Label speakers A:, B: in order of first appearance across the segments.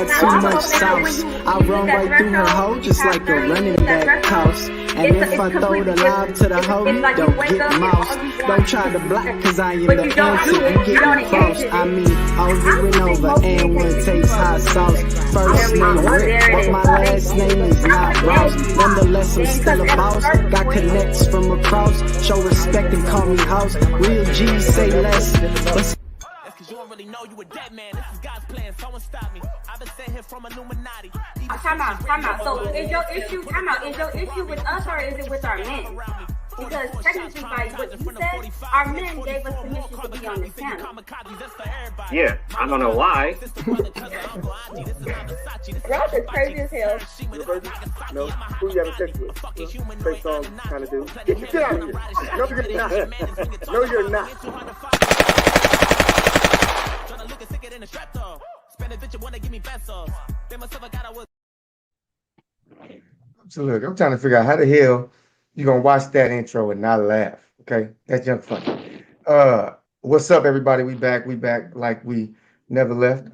A: got too much sauce. I run right through her hoe just like a running back cost. And if I throw the lob to the hoe, you don't get mouse. Don't try to block, cause I am the answer. You get cross. I mean, over and over, and one takes hot sauce. First name Rick, but my last name is not Ross. Nonetheless, I'm still a boss. Got connects from across. Show respect and call me house. Real G's say less. But
B: cause you don't really know you a dead man. This is God's plan. Someone stop me. I've been sent here from Illuminati.
C: Time out. So is your issue with us or is it with our men? Because technically, by what you said, our men gave us permission to be on this channel.
D: Yeah, I don't know why.
C: Ross is crazy as hell.
E: No, who you having sex with? Fake song kind of dude. Get out of here. No, you're not. No, you're not. So look, I'm trying to figure out how the hell you gonna watch that intro and not laugh. Okay, that's just funny. What's up, everybody? We back like we never left.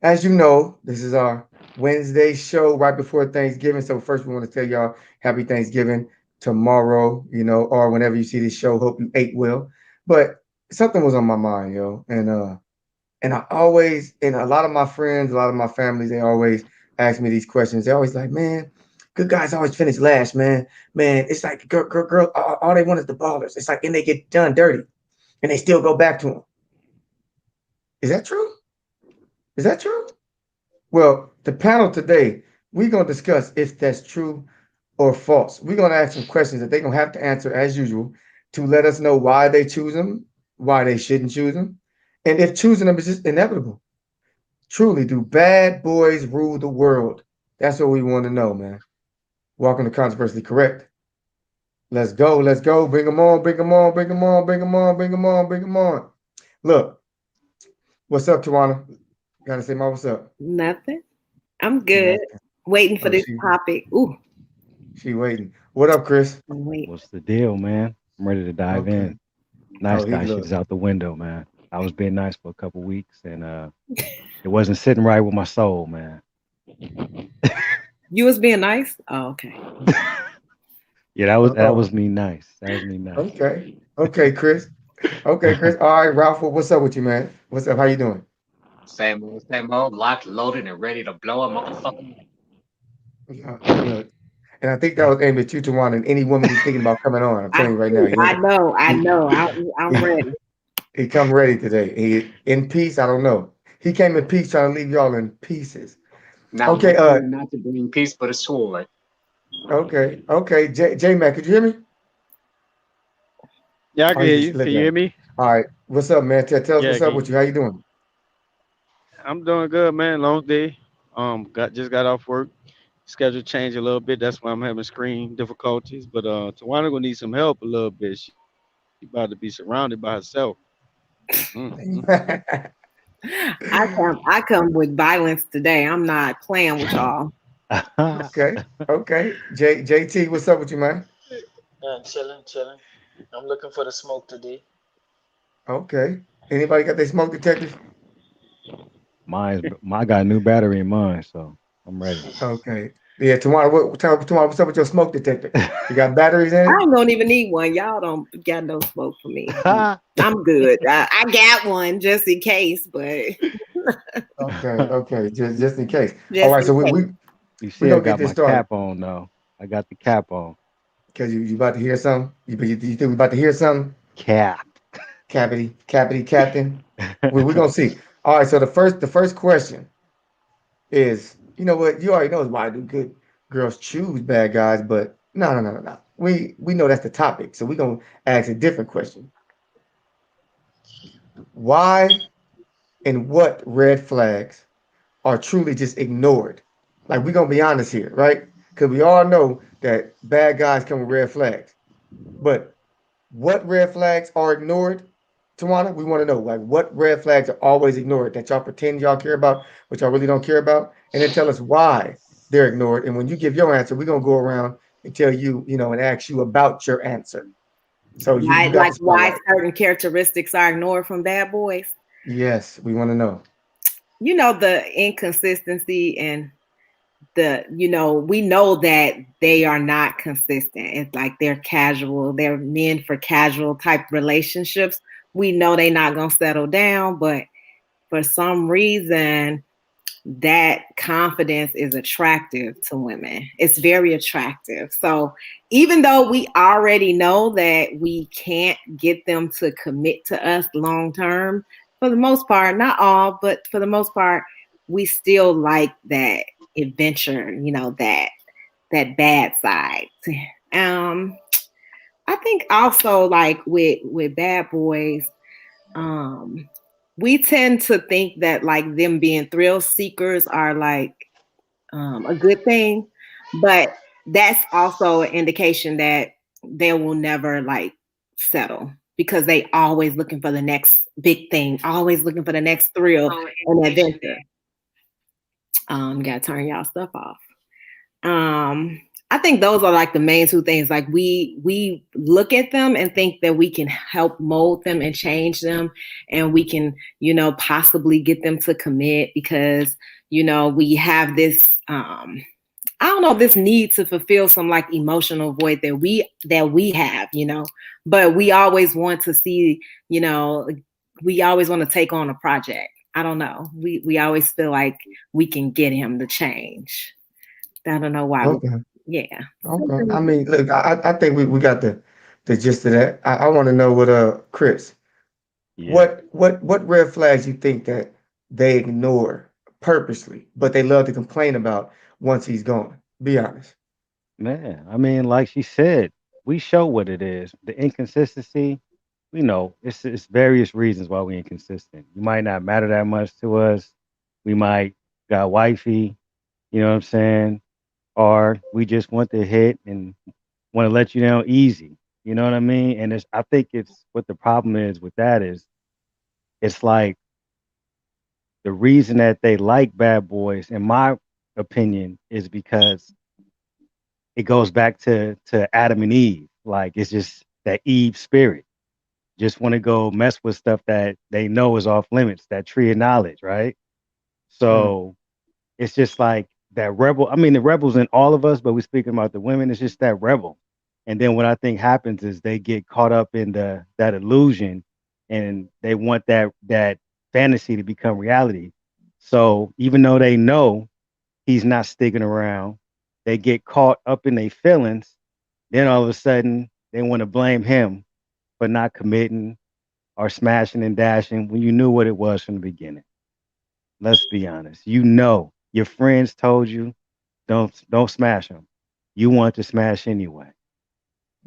E: As you know, this is our Wednesday show right before Thanksgiving. So first, we want to tell y'all happy Thanksgiving tomorrow. You know, or whenever you see this show. Hope you ate well. But something was on my mind, yo, and I always, and a lot of my friends, a lot of my families, they always ask me these questions. They always like, man, good guys always finish last, man. Man, it's like girl, all they want is the ballers. It's like, and they get done dirty, and they still go back to them. Is that true? Is that true? Well, the panel today, we're gonna discuss if that's true or false. We're gonna ask some questions that they're gonna have to answer as usual to let us know why they choose them, why they shouldn't choose them, and if choosing them is just inevitable. Truly, do bad boys rule the world? That's what we want to know, man. Welcome to Controversially Correct. Let's go. Bring them on. Look, what's up, Tawana? Gotta say my what's up.
F: Nothing. I'm good. Waiting for this topic. Ooh.
E: She waiting. What up, Chris?
G: What's the deal, man? I'm ready to dive in. Nice guy shit is out the window, man. I was being nice for a couple weeks, and it wasn't sitting right with my soul, man.
F: You was being nice? Oh, okay.
G: Yeah, that was me nice. That was me nice.
E: Okay, Chris. All right, Ralph, what's up with you, man? What's up? How you doing?
D: Same old, locked, loaded, and ready to blow a motherfucker.
E: And I think that was aimed at you, Tawana, and any woman who's thinking about coming on. I'm telling you right now.
F: I know. I'm ready.
E: He come ready today. He in peace. I don't know. He came in peace, trying to leave y'all in pieces.
D: Not to bring peace, but a sword.
E: Okay. J Mac, could you hear me?
H: Yeah, I can hear you. Can you hear me?
E: All right. What's up, man? Tell us what's up with you. How you doing?
H: I'm doing good, man. Long day. Just got off work. Schedule changed a little bit. That's why I'm having screen difficulties. But Tawana gonna need some help a little bit. She about to be surrounded by herself.
F: I come with violence today. I'm not playing with y'all.
E: Okay. JT, what's up with you, man?
I: Chilling. I'm looking for the smoke today.
E: Okay. Anybody got their smoke detectors?
G: I got a new battery in mine, so I'm ready.
E: Okay. Yeah, tomorrow, what's up with your smoke detector? You got batteries in it?
F: I don't even need one. Y'all don't got no smoke for me. I'm good. I got one just in case, but
E: okay, just in case. All right, so we
G: gonna get this started. Cap on though. I got the cap on.
E: Cause you about to hear something? You think we about to hear something? Captain. We're gonna see. All right, so the first question is, you know what? You already know why do good girls choose bad guys, but no. We know that's the topic, so we're gonna ask a different question. Why and what red flags are truly just ignored? Like, we're gonna be honest here, right? Because we all know that bad guys come with red flags. But what red flags are ignored? Tawana, we want to know, like, what red flags are always ignored that y'all pretend y'all care about, but y'all really don't care about, and then tell us why they're ignored. And when you give your answer, we're gonna go around and tell you, and ask you about your answer. So
F: why certain characteristics are ignored from bad boys?
E: Yes, we want to know.
F: the inconsistency and we know that they are not consistent. It's like they're casual, they're men for casual type relationships. We know they're not gonna settle down, but for some reason that confidence is attractive to women. It's very attractive. So even though we already know that we can't get them to commit to us long term, for the most part, not all, but for the most part, we still like that adventure, that bad side. I think also like with bad boys, um we tend to think that like them being thrill seekers are like a good thing, but that's also an indication that they will never like settle because they always looking for the next big thing, always looking for the next thrill and adventure. Gotta turn y'all stuff off. I think those are like the main two things. Like we look at them and think that we can help mold them and change them, and we can, possibly get them to commit because, we have this I don't know, this need to fulfill some like emotional void that we have, but we always want to see, we always want to take on a project. I don't know. We always feel like we can get him to change. I don't know why.
E: Okay.
F: Yeah.
E: Okay. I mean, look, I think we got the gist of that. I want to know what Chris,
G: Yeah,
E: what red flags you think that they ignore purposely, but they love to complain about once he's gone? Be honest.
G: man. I mean, like she said, we show what it is. The inconsistency, we know it's various reasons why we inconsistent. You might not matter that much to us. We might got wifey, you know what I'm saying? Or we just want to hit and want to let you down easy. You know what I mean? And I think it's what the problem is with that is it's like the reason that they like bad boys, in my opinion, is because it goes back to Adam and Eve. Like it's just that Eve spirit. Just want to go mess with stuff that they know is off limits, that tree of knowledge, right?
E: Mm,
G: So it's just like that rebel. I mean, the rebels in all of us, but we're speaking about the women. It's just that rebel. And then what I think happens is they get caught up in that illusion, and they want that fantasy to become reality. So even though they know he's not sticking around, they get caught up in their feelings. Then all of a sudden they want to blame him for not committing or smashing and dashing when you knew what it was from the beginning. Let's be honest. You know, your friends told you don't smash them. You want to smash anyway.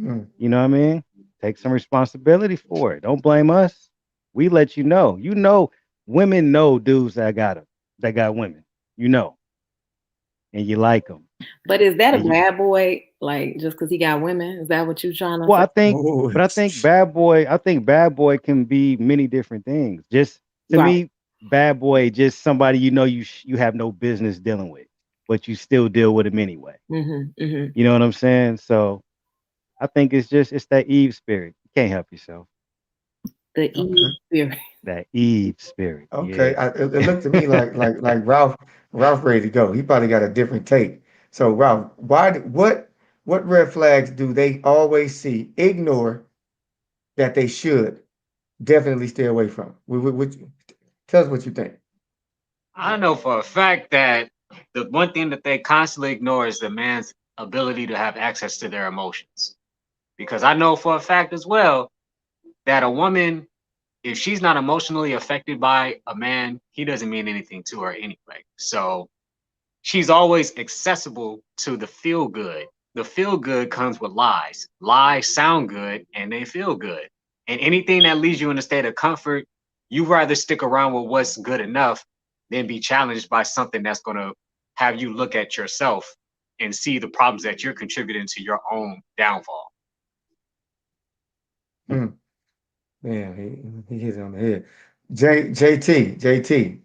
E: mm.
G: You know what I mean? Take some responsibility for it. Don't blame us. We let you know. You know, women know dudes that got them, that got women. You know, and you like them.
F: But is that a
G: And you,
F: bad boy? Like just because he got women? Is that what you trying to
G: well,
F: say?
E: Ooh.
G: I think bad boy. I think bad boy can be many different things. Just to
F: Right.
G: me, bad boy, just somebody you know you have no business dealing with, but you still deal with him anyway.
F: Mm-hmm. Mm-hmm.
G: You know what I'm saying? So I think it's that Eve spirit. You can't help yourself.
F: The
E: Okay.
F: Eve spirit.
G: That Eve spirit.
E: Okay.
G: Yeah.
E: It looked to me like Ralph ready to go. He probably got a different take. So Ralph, what red flags do they always see, ignore that they should definitely stay away from? Tell us what you think.
D: I know for a fact that the one thing that they constantly ignore is the man's ability to have access to their emotions. Because I know for a fact as well that a woman, if she's not emotionally affected by a man, he doesn't mean anything to her anyway. So she's always accessible to the feel good. The feel good comes with lies. Lies sound good and they feel good. And anything that leaves you in a state of comfort, you rather stick around with what's good enough than be challenged by something that's going to have you look at yourself and see the problems that you're contributing to your own downfall.
E: Mm, yeah, he hit it on the head. JT,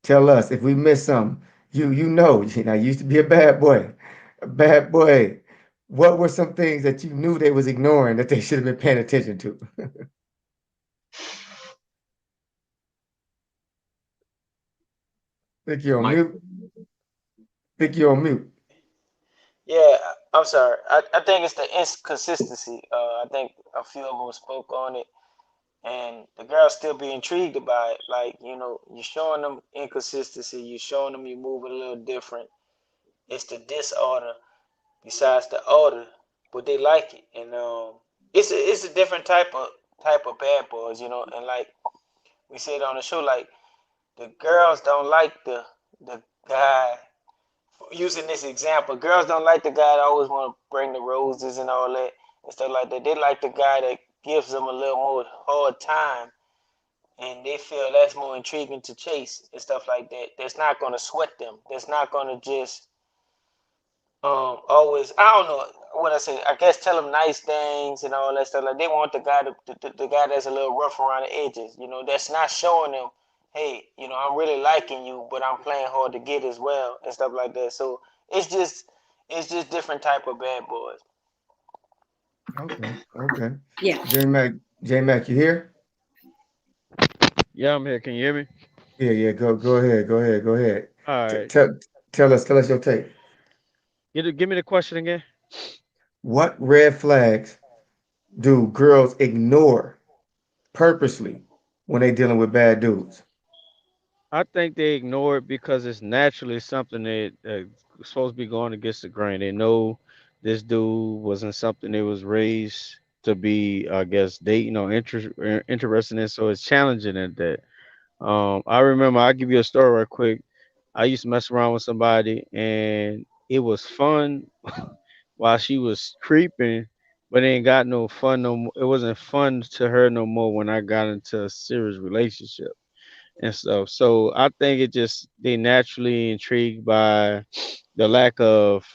E: tell us if we missed something. You know, I used to be a bad boy. A bad boy. What were some things that you knew they was ignoring that they should have been paying attention to? Think you're on
D: Mike.
E: mute. Think you're on mute.
I: Yeah, I'm sorry. I think it's the inconsistency. I think a few of them spoke on it, and the girls still be intrigued by it. Like, you're showing them inconsistency. You're showing them you move a little different. It's the disorder besides the order, but they like it, and it's a different type of bad boys, and like we said on the show, like the girls don't like the guy. Using this example, girls don't like the guy that always want to bring the roses and all that and stuff like that. They like the guy that gives them a little more hard time, and they feel that's more intriguing to chase and stuff like that. That's not gonna sweat them. That's not gonna just always, I don't know what I say. I guess tell them nice things and all that stuff. Like they want the guy the guy that's a little rough around the edges. That's not showing them, hey, I'm really liking you, but I'm playing hard to get as well and stuff like that. So it's just it's just different type of bad boys.
E: Okay. Okay.
F: Yeah.
E: J Mac, J Mac, you here?
H: Yeah, I'm here. Can you hear me?
E: Yeah, yeah. Go ahead. Go ahead. Go ahead.
H: All
E: T-
H: right.
E: tell tell us your take.
H: Give me the question again.
E: What red flags do girls ignore purposely when they dealing with bad dudes?
H: I think they ignore it because it's naturally something that supposed to be going against the grain. They know this dude wasn't something they was raised to be, I guess, dating or interested in. So it's challenging at that. I remember, I'll give you a story real quick. I used to mess around with somebody and it was fun while she was creeping, but it ain't got no fun no more. It wasn't fun to her no more when I got into a serious relationship and stuff. So I think it just they naturally intrigued by the lack of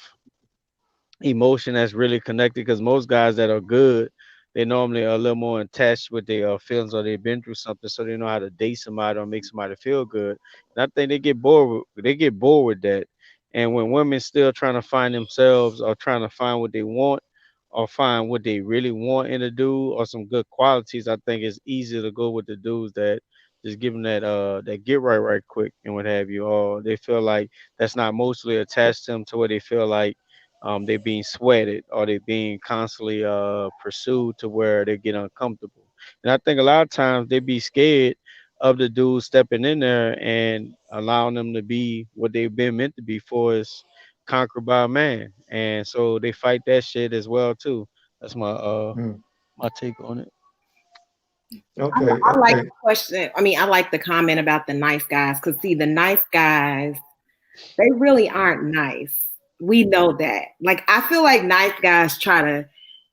H: emotion that's really connected because most guys that are good, they normally are a little more attached with their feelings or they've been through something, so they know how to date somebody or make somebody feel good. And I think they get bored with that. And when women still trying to find themselves or trying to find what they want or find what they really want in a dude or some good qualities, I think it's easier to go with the dudes that just give them that get right quick and what have you. Or they feel like that's not mostly attached to them to where they feel like they're being sweated or they're being constantly pursued to where they get uncomfortable. And I think a lot of times they be scared of the dude stepping in there and allowing them to be what they've been meant to be for is conquered by a man. And so they fight that shit as well too. That's
E: Hmm.
H: my take on it.
E: Okay.
F: I like the
E: Okay.
F: question. I mean, I like the comment about the nice guys because, see, the nice guys, they really aren't nice. We know that. Like, I feel like nice guys try to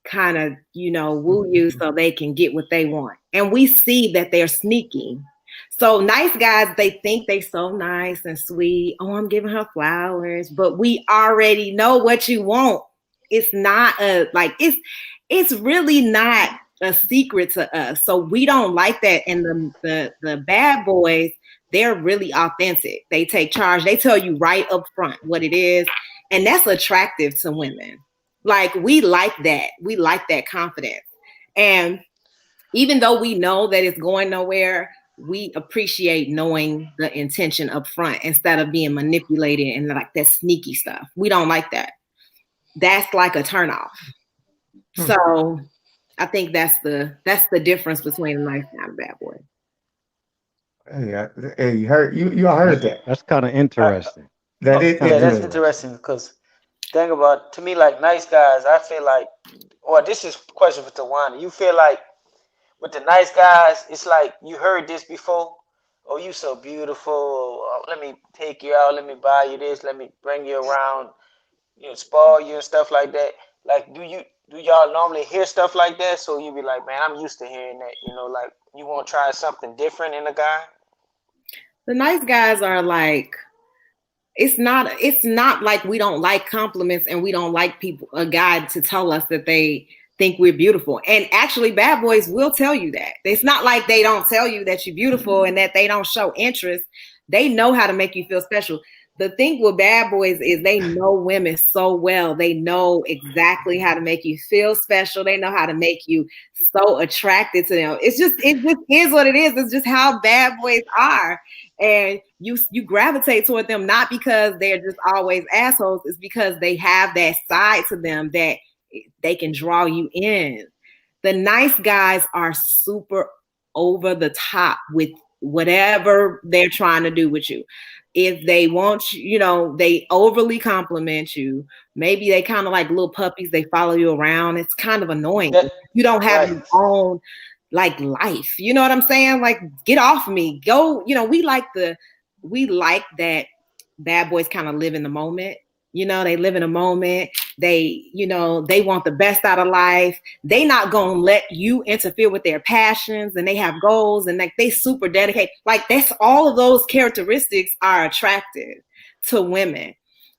F: kind of, woo you so they can get what they want. And we see that they're sneaky. So nice guys, they think they so nice and sweet. Oh, I'm giving her flowers, but we already know what you want. It's not it's really not a secret to us. So we don't like that. And the bad boys, they're really authentic. They take charge. They tell you right up front what it is. And that's attractive to women. Like we like that. We like that confidence. And even though we know that it's going nowhere, we appreciate knowing the intention up front instead of being manipulated and like that sneaky stuff. We don't like that. That's like a turnoff.
E: Hmm.
F: So I think that's the difference between a nice guy and a bad boy.
E: Hey, hey, you heard you all heard that.
G: That's kind of
I: I,
G: interesting.
E: That
I: oh
E: is
I: yeah, that's
E: interesting.
I: interesting because thing about to me like nice guys, I feel like, or this is a question for Tawana. You feel like with the nice guys, it's like you heard this before. Oh, you so beautiful. Let me take you out. Let me buy you this. Let me bring you around. Spoil you and stuff like that. Like, do y'all normally hear stuff like that? So you be like, man, I'm used to hearing that. Like you want to try something different in a guy.
F: The nice guys are like, it's not like we don't like compliments and we don't like people a guy to tell us that they think we're beautiful. And actually bad boys will tell you that. It's not like they don't tell you that you're beautiful and that they don't show interest. They know how to make you feel special. The thing with bad boys is they know women so well. They know exactly how to make you feel special. They know how to make you so attracted to them. It just is what it is. It's just how bad boys are. And you gravitate toward them, not because they're just always assholes. It's because they have that side to them that they can draw you in. The nice guys are super over the top with whatever they're trying to do with you. If they want you, they overly compliment you. Maybe they kind of like little puppies. They follow you around. It's kind of annoying. You don't have your own like life. You know what I'm saying? Like, get off of me. Go. We like that bad boys kind of live in the moment. They live in a moment. They want the best out of life. They not gonna let you interfere with their passions, and they have goals, and like they super dedicated. Like, that's all of those characteristics are attractive to women.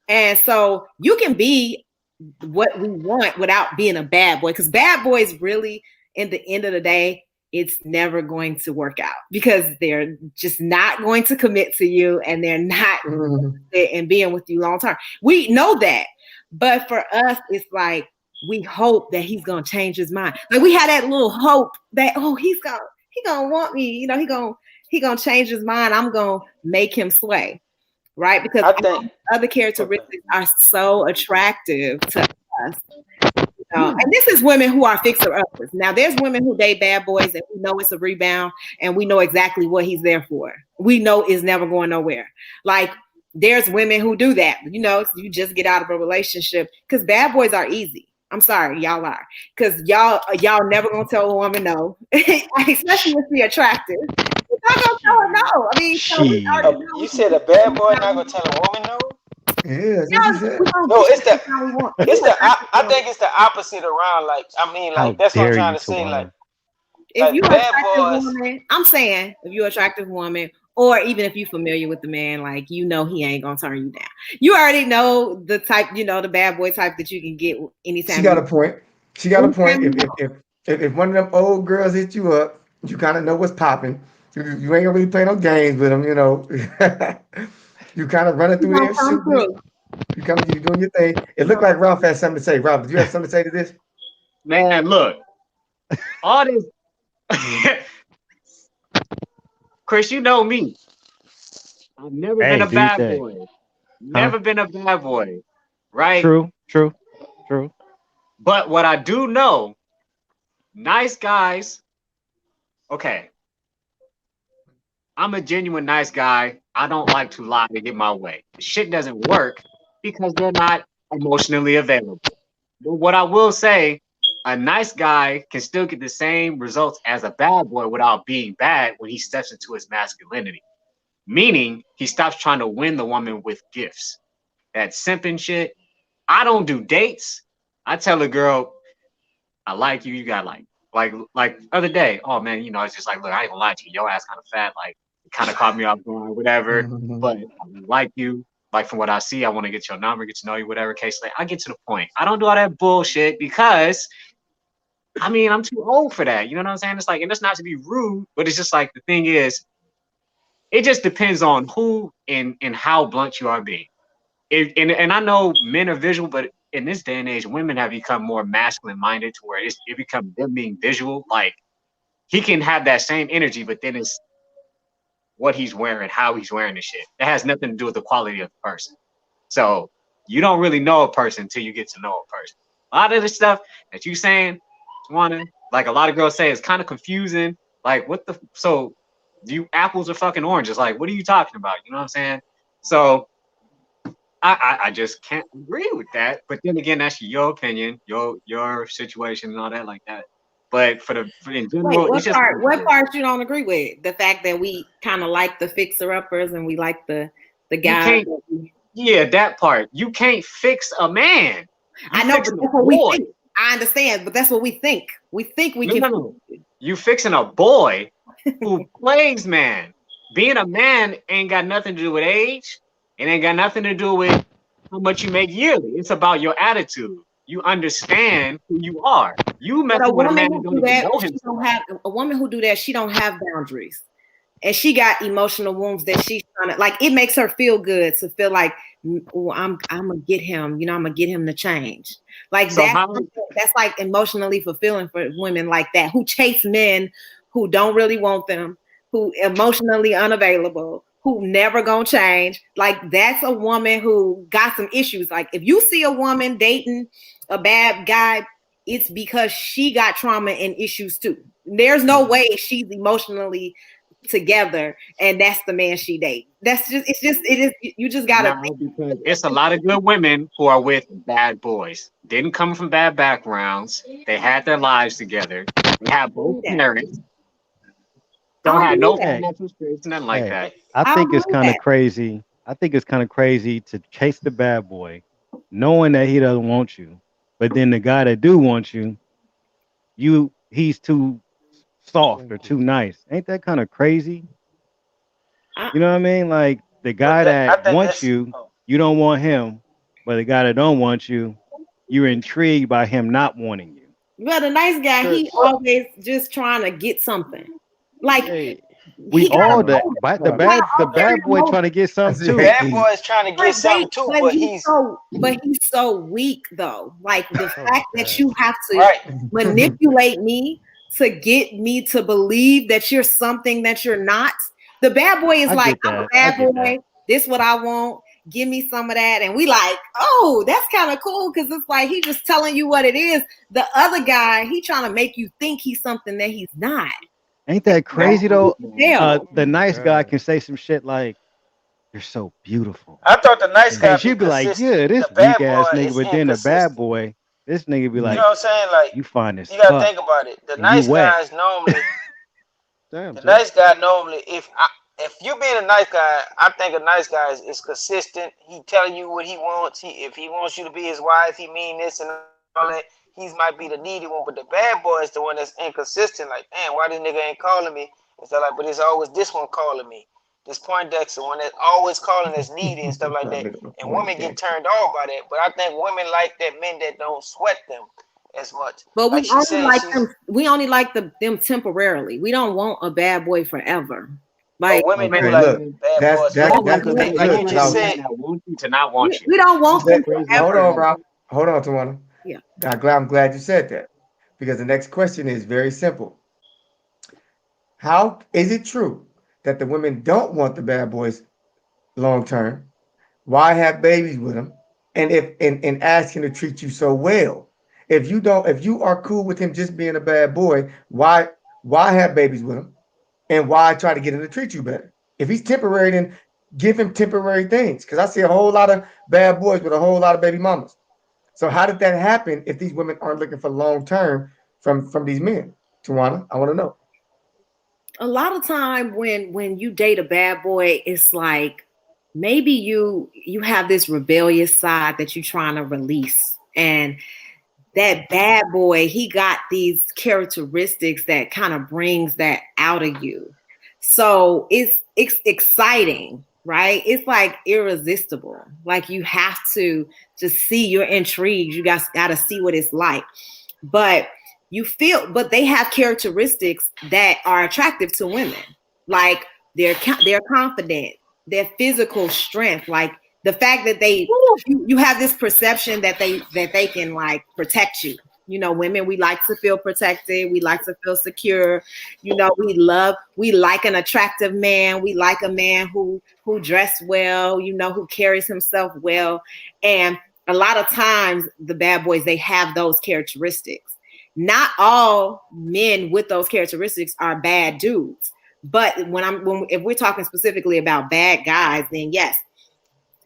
F: And so you can be what we want without being a bad boy, because bad boys really, in the end of the day, it's never going to work out because they're just not going to commit to you, and they're not in being with you long term. We know that. But for us, it's like we hope that he's gonna change his mind. Like, we had that little hope that, oh, he gonna want me, he gonna change his mind. I'm gonna make him sway. Right? Because I think other characteristics are so attractive to us. And this is women who are fixer-uppers. Now, there's women who date bad boys, and we know it's a rebound, and we know exactly what he's there for. We know it's never going nowhere. Like, there's women who do that. You just get out of a relationship, because bad boys are easy. I'm sorry, y'all are, because y'all never gonna tell a woman no, especially if she's attractive. You're not gonna tell her no. I mean,
I: you said a bad boy not gonna tell a woman no?
E: Yeah,
I: no, I think it's the opposite around. Like, I mean, like, that's what I'm trying to say. Like,
F: if you're an attractive woman, I'm saying, if you're an attractive woman, or even if you're familiar with the man, like, he ain't gonna turn you down. You already know the type, the bad boy type that you can get anytime.
E: She got a point. If one of them old girls hit you up, you kind of know what's popping. You ain't gonna really play no games with them, You kind of running through there. You doing your thing. It looked like Ralph had something to say. Ralph, did you have something to say to this?
D: Man, look. All this. Chris, you know me. I've never been a bad boy. Never been a bad boy. Right?
G: True.
D: But what I do know, nice guys. Okay. I'm a genuine nice guy. I don't like to lie to get my way. The shit doesn't work because they're not emotionally available. But what I will say, a nice guy can still get the same results as a bad boy without being bad when he steps into his masculinity. Meaning, he stops trying to win the woman with gifts. That simping shit. I don't do dates. I tell a girl, I like you, you got like other day, oh man, it's just like, look, I ain't gonna lie to you, your ass kind of fat, like, it kind of caught me off guard, whatever. But I like you, like, from what I see, I want to get your number, get to know you, whatever case. Like, I get to the point. I don't do all that bullshit because, I mean, I'm too old for that. You know what I'm saying? It's like, and it's not to be rude, but it's just like, the thing is, it just depends on who and how blunt you are being. And I know men are visual, but in this day and age, women have become more masculine minded to where it becomes them being visual. Like, he can have that same energy, but then it's what he's wearing, how he's wearing the shit. That has nothing to do with the quality of the person. So you don't really know a person until you get to know a person. A lot of the stuff that you saying, like a lot of girls say, is kind of confusing. Like, so you apples are fucking oranges. Like, what are you talking about? You know what I'm saying? So I just can't agree with that. But then again, that's your opinion, your situation and all that like that. But in general,
F: what part you don't agree with? The fact that we kind of like the fixer-uppers and we like the guys.
D: Yeah, that part. You can't fix a man.
F: I know, but that's what we think. I understand, but that's what we think. We think we can.
D: No. You fixing a boy who plays man. Being a man ain't got nothing to do with age. It ain't got nothing to do with how much you make yearly. It's about your attitude. You understand who you are. You met with a man who don't even know himself.
F: A woman who do that, she don't have boundaries. And she got emotional wounds that she's trying to, like, it makes her feel good to feel like, oh, I'm gonna get him, I'm gonna get him to change. Like, so that's like emotionally fulfilling for women like that, who chase men who don't really want them, who emotionally unavailable, who never gonna change. Like that's a woman who got some issues. Like if you see a woman dating a bad guy, it's because she got trauma and issues too. There's no way she's emotionally together and that's the man she dates. You just gotta
D: No, because it's a lot of good women who are with bad boys. Didn't come from bad backgrounds. They had their lives together. They have both parents. Don't have no
G: Hey,
D: financial straits, nothing like
G: hey,
D: that.
G: I
F: I don't
G: think it's
F: believe
G: kind of
F: that.
G: crazy. I think it's kind of crazy to chase the bad boy, knowing that he doesn't want you, but then the guy that do want you, he's too soft or too nice. Ain't that kind of crazy?
F: I,
G: You know what I mean? Like the
I: But
G: guy
I: I
G: that
I: think
G: wants
I: that's
G: you, you don't want him, but the guy that don't want you, you're intrigued by him not wanting you.
F: well, the nice guy, he
I: what
F: always just trying to get something. Like
H: Hey,
G: We
F: he got
G: all
F: a
G: the
F: motive.
G: but
F: He got an
G: the
F: ulterior
G: bad boy
F: motive.
G: trying to get
E: I
G: something
E: said,
G: too.
I: bad boy is trying to get something too,
F: But
I: but he's
F: he's so weak though. Like the
H: oh
F: fact that
H: God.
F: you have to
I: right.
F: manipulate me to get me to believe that you're something that you're not. The bad boy is
G: I
F: like,
G: get
F: I'm a
G: that. I
F: bad
G: get that.
F: boy. This what I want. Give me some of that. And we like, oh, that's kind of cool because it's like he just telling you what it is. The other guy, he trying to make you think he's something that he's not.
G: Ain't that
F: That's
G: crazy though?
F: hell.
G: The
H: Oh my
G: nice guy
H: God.
G: can say some shit like, "You're so beautiful,"
I: I thought the nice guy
G: and
I: be
G: she'd be like,
I: consistent.
G: "Yeah, this
I: The
G: weak
I: bad
G: ass
I: boy
G: nigga."
I: is
G: But then the bad
I: inconsistent.
G: boy, this nigga be
I: You know
G: like,
I: what I'm saying? Like
G: "You fine as
I: you gotta
G: fuck,
I: think about it.
G: and you wet."
H: Damn,
I: The
H: Jay.
I: nice guy normally, if you being a nice guy, I think a nice guy is consistent. He telling you what he wants. If he wants you to be his wife, he mean this and all that. He might be the needy one, but the bad boy is the one that's inconsistent. Like, damn, why this nigga ain't calling me? And stuff like, but it's always this one calling me. This Poindexter one that's always calling that's needy and stuff like that. And women get turned off by that. But I think women like that men that don't sweat them as much.
F: But
I: Like she said, she's
F: we only like them temporarily. We don't want a bad boy forever.
I: but
F: Like
I: women do
E: Okay,
D: Women,
I: like
E: look,
D: women,
I: bad
E: that's
I: boys
E: that
D: women
I: forever.
D: like
E: that's
D: a
I: Cause
E: that's
I: they, like
D: women
I: you
E: good.
D: like a
I: just
E: Now,
D: man
I: said,
D: that wants you to not want you.
F: we don't
E: you
F: want them
E: said, hold
F: forever.
E: on, Rob. Hold on, Tawana.
F: Yeah.
E: I'm glad you said that because the next question is very simple. How is it true that the women don't want the bad boys long term? Why have babies with them? And and ask him to treat you so well. If you are cool with him just being a bad boy, why have babies with him? And why try to get him to treat you better? If he's temporary, then give him temporary things. Because I see a whole lot of bad boys with a whole lot of baby mamas. So how did that happen if these women aren't looking for long term from these men? Tawana, I want to know.
F: A lot of time when you date a bad boy, it's like maybe you have this rebellious side that you're trying to release. And that bad boy, he got these characteristics that kind of brings that out of you. So it's exciting, right? It's like irresistible. Like you have to just see, you're intrigued. You guys got to see what it's like. But but they have characteristics that are attractive to women. Like they're confident, their physical strength, like the fact that you have this perception that they can like protect you. You know, women, we like to feel protected, we like to feel secure. You know, we like an attractive man, we like a man who dressed well, you know, who carries himself well. And a lot of times the bad boys, they have those characteristics. Not all men with those characteristics are bad dudes. But if we're talking specifically about bad guys, then yes,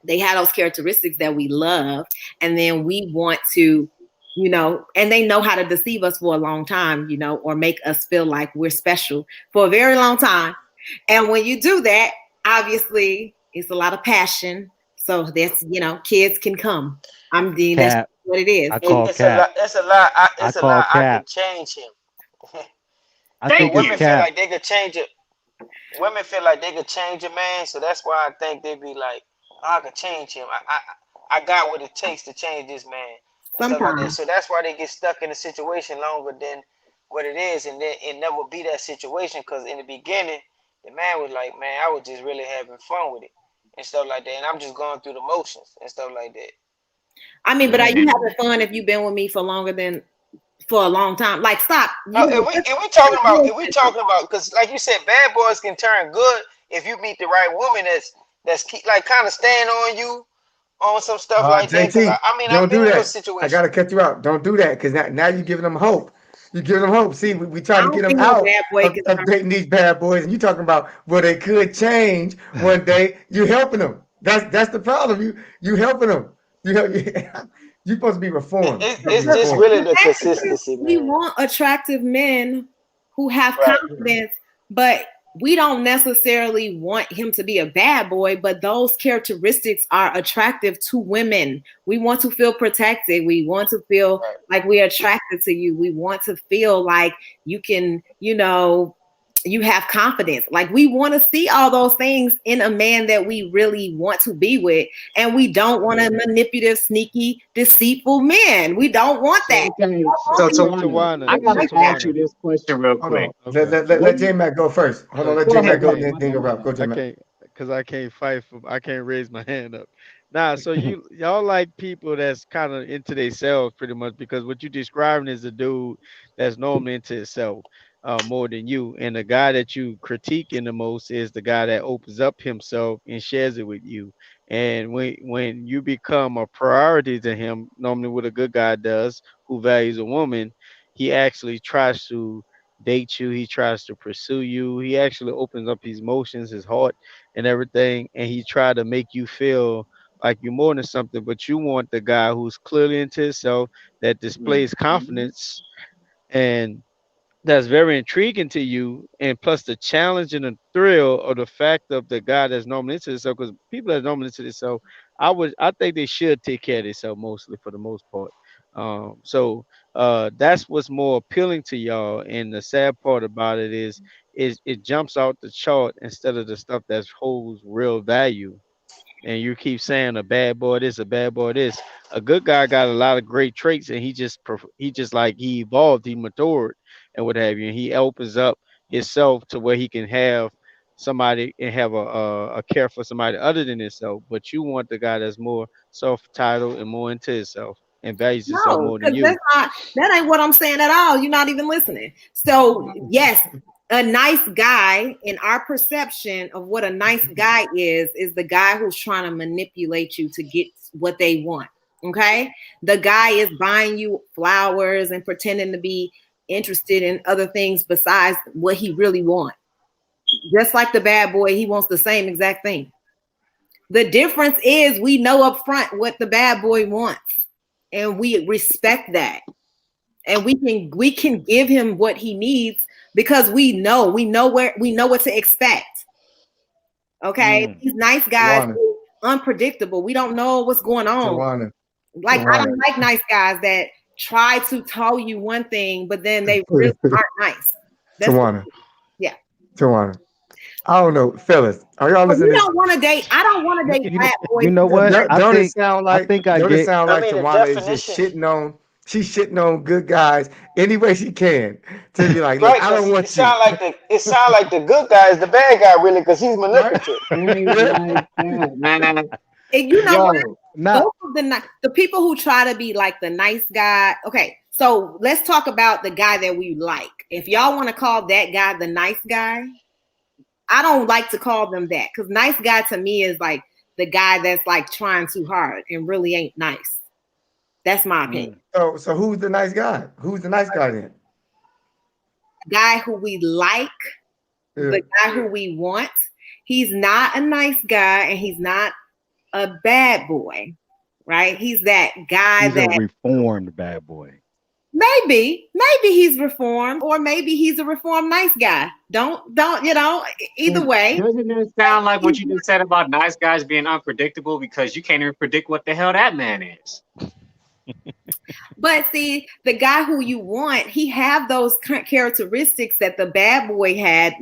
F: they have those characteristics that we love, and then we want to, you know, and they know how to deceive us for a long time, you know, or make us feel like we're special for a very long time. And when you do that, obviously it's a lot of passion. So that's, you know, kids can come. That's
G: Cap.
F: what it is.
G: I
F: And
G: call
I: it's a
G: cap.
I: lot. It's a lot.
G: I
I: It's a
G: call
I: lot. I can
G: cap.
I: change him.
G: I
I: So
G: think
D: Thank
G: it's
D: you.
I: women feel
G: cap.
I: like they could change it. Women feel like they could change a man, so that's why I think they be like, oh, I can change him. I got what it takes to change this man and stuff like that.
F: sometimes.
I: So that's why they get stuck in a situation longer than what it is, and then it never be that situation because in the beginning, the man was like, man, I was just really having fun with it and stuff like that, and I'm just going through the motions and stuff like that.
F: I mean, but are you
D: Man.
F: having fun if you've been with me for a long time? Like, stop.
I: No, if we talking about because like you said, bad boys can turn good if you meet the right woman that's like kind of staying on you on some stuff like that. Because
E: JT,
I: I mean, I've
E: don't
I: been
E: do
I: in those
E: that. I
I: situations.
E: gotta cut you out. Don't do that because now you're giving them hope. You're giving them hope. See, we try
F: I
E: to
F: don't
E: get them
F: think no
E: out
F: bad boy can
E: of dating these bad boys, and you talking about well they could change one day. You helping them. That's the problem. You helping them. You help. You supposed to be reformed. You're supposed to
I: It's
E: be
I: just
E: reformed.
I: really
F: The
I: the
F: fact is,
I: consistency,
F: we
I: man.
F: want attractive men who have
I: Right.
F: confidence, but we don't necessarily want him to be a bad boy, but those characteristics are attractive to women. We want to feel protected. We want to feel
I: Right.
F: like we're attracted to you. We want to feel like you can, you have confidence. Like we want to see all those things in a man that we really want to be with. And we don't want a manipulative, sneaky, deceitful man. We don't want that.
D: Okay,
H: So,
D: so
H: Tawana,
D: I gotta ask you
H: Tawana.
D: this question real
E: Hold on.
D: quick.
H: Okay.
E: Let J Mac go first. Hold on. Let
D: Go
E: J
D: ahead,
E: Mac
D: go
E: go.
D: ahead.
E: Then go Ralph. Go J
H: I
E: Mac.
H: can't because I can't fight for I can't raise my hand up. Nah, so y'all like people that's kind of into themselves pretty much because what you describing is a dude that's normally into himself more than you. And the guy that you critiquing the most is the guy that opens up himself and shares it with you. And when you become a priority to him, normally what a good guy does who values a woman, he actually tries to date you. He tries to pursue you. He actually opens up his emotions, his heart, and everything, and he try to make you feel like you're more than something. But you want the guy who's clearly into himself, that displays
D: Mhm.
H: confidence, and that's very intriguing to you, and plus the challenge and the thrill of the fact of the guy that's normally into this. Because people that are normally into this, so I think they should take care of themselves mostly for the most part. So that's what's more appealing to y'all. And the sad part about it is it jumps out the chart instead of the stuff that holds real value. And you keep saying a bad boy this, a bad boy this. A good guy got a lot of great traits, and he just like he evolved, he matured, and what have you. And he opens up himself to where he can have somebody and have a care for somebody other than himself. But you want the guy that's more self-titled and more into himself and values himself
F: No,
H: more than
F: because
H: you.
F: that ain't what I'm saying at all. You're not even listening. So yes, a nice guy in our perception of what a nice guy is the guy who's trying to manipulate you to get what they want. Okay. The guy is buying you flowers and pretending to be interested in other things besides what he really wants. Just like the bad boy, he wants the same exact thing. The difference is we know up front what the bad boy wants, and we respect that, and we can give him what he needs because we know what to expect. Okay,
G: Mm.
F: these nice guys
E: Tawana.
F: are unpredictable. We don't know what's going on.
E: Tawana.
F: Like I
E: Tawana.
F: don't like nice guys that try to tell you one thing, but then they really aren't nice. That's
E: Tawana.
F: yeah.
E: Tawana. I don't know, fellas. Are y'all
F: But we
E: listening to
F: don't want to date. I don't want to date
G: You,
F: bad boys.
G: you know what?
E: this?
G: I think I
E: Don't it
G: get.
E: sound
I: I
E: like
I: mean, the
E: Tawana is just
I: definition,
E: she's shitting on good guys any way she can to be like, look,
I: right?
E: I don't
I: Because
E: want you.
I: it sound like the good guy is the bad guy, really, because he's
E: Right?
I: manipulative.
D: Ain't like that, man.
F: And you know what?
D: Yo,
G: Not.
F: Both of the people who try to be like the nice guy. Okay, so let's talk about the guy that we like. If y'all want to call that guy the nice guy, I don't like to call them that because nice guy to me is like the guy that's like trying too hard and really ain't nice. That's my opinion.
E: So who's the nice guy? Who's the nice guy then?
F: Guy who we like,
E: Yeah.
F: the guy who we want. He's not a nice guy and he's not a bad boy, right? He's that guy
G: He's a
F: that
G: reformed bad boy.
F: maybe he's reformed or maybe he's a reformed nice guy. Don't either way.
D: doesn't that sound like what you just said about nice guys being unpredictable because you can't even predict what the hell that man is?
F: But see, the guy who you want, he have those characteristics that the bad boy had.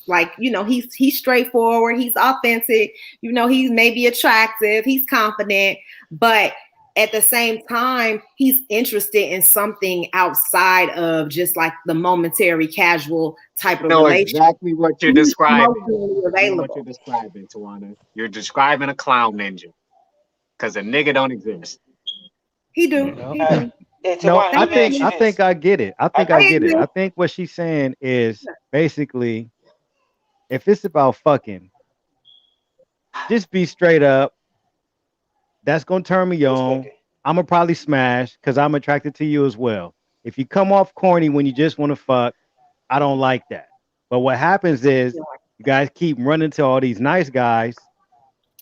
F: Like he's straightforward, he's authentic. He's maybe attractive, he's confident, but at the same time, he's interested in something outside of just like the momentary, casual type
D: I
F: of
D: know
F: relationship.
D: exactly what you're
F: He's
D: describing.
F: emotionally
D: I know what
F: available.
D: you're describing, Tawana. You're describing a clown ninja because a nigga don't exist.
F: He do.
G: No,
F: He do.
I: Hey,
G: no.
I: Tawana,
G: I
I: let me ask
G: think
I: you
G: I
I: this.
G: think I get it. I think
I: I,
G: I
F: He
G: get it.
F: do.
G: I think what she's saying is basically, if it's about fucking, Just be straight up. That's gonna turn me
I: Respect
G: on.
I: it.
G: I'm gonna probably smash because I'm attracted to you as well. If you come off corny when you just want to fuck, I don't like that. But what happens is you guys keep running to all these nice guys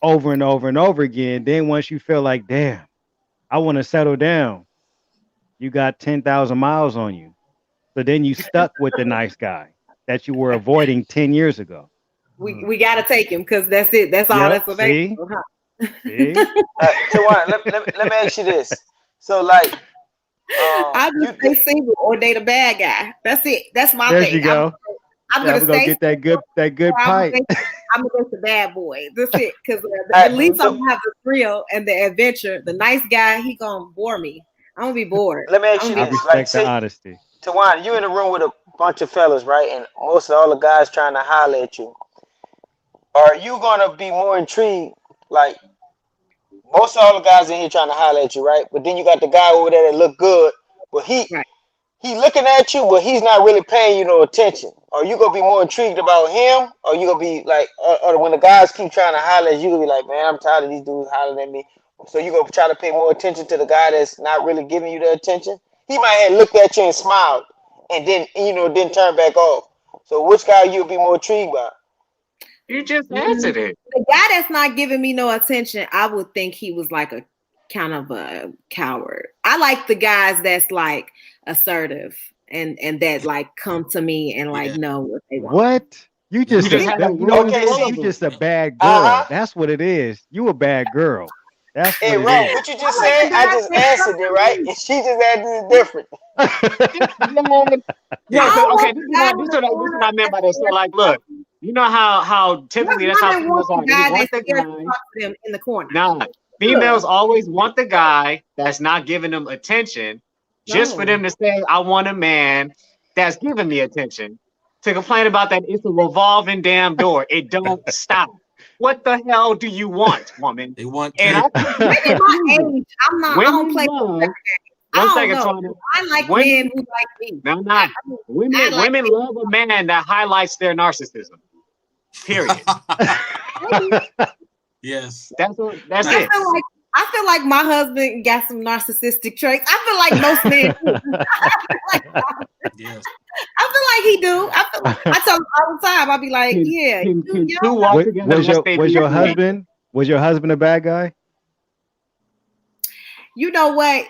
G: over and over and over again. Then once you feel like, damn, I want to settle down, you got 10,000 miles on you. So then you stuck with the nice guy that you were avoiding 10 years ago.
F: We gotta take him because that's it. That's all
G: Yep.
F: that's available.
G: See?
F: Huh?
G: See?
I: Tawana, let me ask you this. So like,
F: I
I: you
F: just stay single or date a bad guy. That's it. That's my
G: There
F: thing.
G: you go.
F: I'm
G: Yeah,
F: gonna
G: I'm gonna
F: stay
G: get that good
F: or
G: pipe.
F: I'm gonna date the bad boy. That's it. Because
I: all
F: at
I: right,
F: least I'm
I: so
F: gonna have the thrill and the adventure. The nice guy, he gonna bore me. I'm gonna be bored.
I: let me
F: I'm
I: ask you
F: gonna
G: I
F: be
I: this. Like,
G: respect the
I: say,
G: honesty.
I: Tawana, you in a room with a bunch of fellas, right? And most of all the guys trying to holler at you. Are you gonna be more intrigued? Like, most of all the guys in here trying to holler at you, right? But then you got the guy over there that look good, but
F: right.
I: he looking at you, but he's not really paying you no attention. Are you gonna be more intrigued about him, or you gonna be like, or when the guys keep trying to holler at you, gonna be like, man, I'm tired of these dudes hollering at me. So you gonna try to pay more attention to the guy that's not really giving you the attention. He might have looked at you and smiled, and then then turn back off. So which guy you'll be more intrigued by?
D: You just
F: Mm,
D: answered it.
F: the guy that's not giving me no attention, I would think he was like a kind of a coward. I like the guys that's like assertive and that like come to me and like
J: Yeah.
F: know what they want.
G: What? You
J: Yeah,
G: just
D: You just
G: a
D: had
G: that,
D: a
G: you know what
D: room
G: it
I: Okay,
G: is?
D: full
I: see,
D: of
G: You
D: them.
G: just a bad
I: uh
G: girl.
I: huh.
G: That's what it is. You a bad girl. That's what
I: Hey,
G: it
I: Ro,
G: is.
I: what you
F: I
I: just
F: like
I: said,
F: the
I: I
F: guys
I: just
F: that come
I: answered it
F: to
I: right,
F: me.
I: and she just answered it different.
D: Man,
J: yeah.
F: I
D: cause
F: don't
D: okay,
F: want the guy in the
D: this is
F: corner
D: what I meant
F: that's
D: by that. So
F: scared
D: like,
F: to talk
D: look,
F: to me.
D: you know how
F: What
D: typically that's how
F: women want
D: females
F: the
D: are. They
F: guy
D: want
F: that's
D: the
F: scared to
D: guy.
F: talk to them in the corner?
D: Nah,
F: Ugh,
D: females always want the guy that's not giving them attention, just for
F: no.
D: them to say, "I want a man that's giving me attention." To complain about that, it's a revolving damn door. It don't stop. What the hell do you want, woman?
J: They want
D: And I
J: K.
D: think it's
F: Maybe my
D: confusing.
F: age. I don't
D: Women
F: play no
D: love.
F: sucker game. I
D: One
F: don't
D: second,
F: know.
D: Tony.
F: I like men
D: Women,
F: who like me.
D: no,
F: I,
D: nah.
F: I, mean, I
D: Women,
F: like
D: women
F: men.
D: love a man that highlights their narcissism. Period.
F: Maybe.
J: Yes.
D: That's
F: I
D: it.
F: feel like I feel like my husband got some narcissistic traits. I feel like most men do. like,
J: Yes.
F: I feel like he do. I feel like I tell him all the time. I'll be like,
D: Can
F: yeah,
D: can can
F: you
D: two
F: don't
D: walk
F: know.
D: together unless they
G: was
D: be
G: your
D: agreed?
G: husband a bad guy?
F: You know what?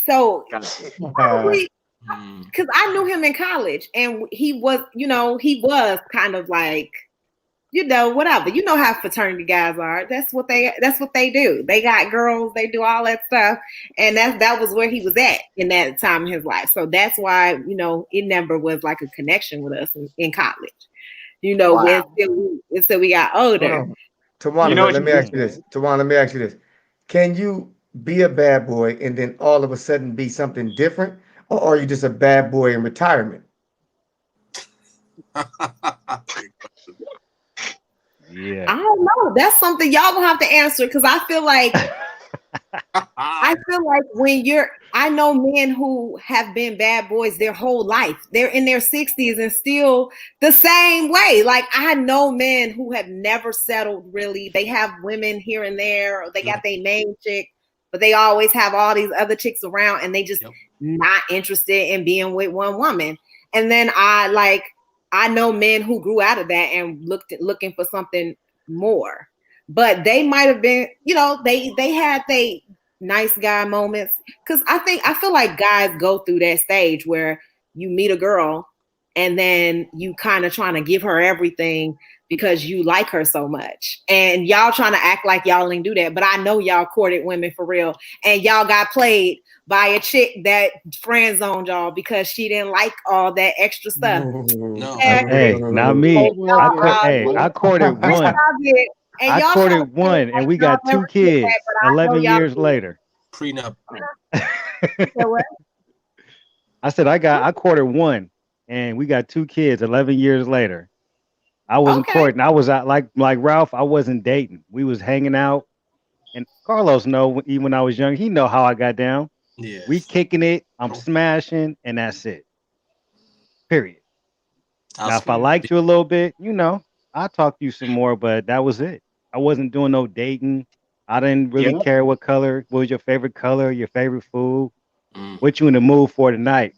F: So
D: Gotcha.
F: probably
J: Mm.
F: because I knew him in college, and he was, he was kind of like, whatever. You know how fraternity guys are. That's what they do. They got girls, they do all that stuff. And that was where he was at in that time in his life. So that's why, it never was like a connection with us in college.
I: Wow.
F: Until we got
E: Hold
F: older.
E: on.
D: You
E: Tawana,
D: know
E: let,
D: what
E: let
D: you
E: me ask
D: just
E: you this.
D: said?
E: Tawana, let me ask you this. Can you be a bad boy and then all of a sudden be something different? Or are you just a bad boy in retirement?
G: Yeah.
F: I don't know. That's something y'all gonna have to answer because I feel like I know men who have been bad boys their whole life. They're in their 60s and still the same way. Like I know men who have never settled really. They have women here and there, or they got their main chick, but they always have all these other chicks around and they just not interested in being with one woman. And then I know men who grew out of that and looking for something more. But they might have been, they had they nice guy moments. Cause I feel like guys go through that stage where you meet a girl and then you kind of trying to give her everything because you like her so much. And y'all trying to act like y'all didn't do that. But I know y'all courted women for real. And y'all got played by a chick that friend zoned y'all because she didn't like all that extra stuff.
J: No.
G: Hey, not me. I courted one.
F: And
G: I
F: y'all try to
G: courted
F: play
G: one, and
F: like
G: we
F: y'all
G: got
F: never
G: two
F: did that,
G: kids.
F: but I know
G: 11
F: y'all
G: years
F: did.
G: later.
J: Prenup.
F: So what?
G: I said I courted one, and we got two kids. 11 years later, I wasn't
F: Okay.
G: courting. I was out like Ralph. I wasn't dating. We was hanging out, and Carlos know even when I was young. He know how I got down.
J: Yes.
G: We kicking it. I'm smashing, and that's it. Period. Now, if I liked you a little bit, I'll talk to you some more, but that was it. I wasn't doing no dating. I didn't really
D: Yeah.
G: care what color. What was your favorite color? Your favorite food?
J: Mm.
G: What you in the mood for tonight?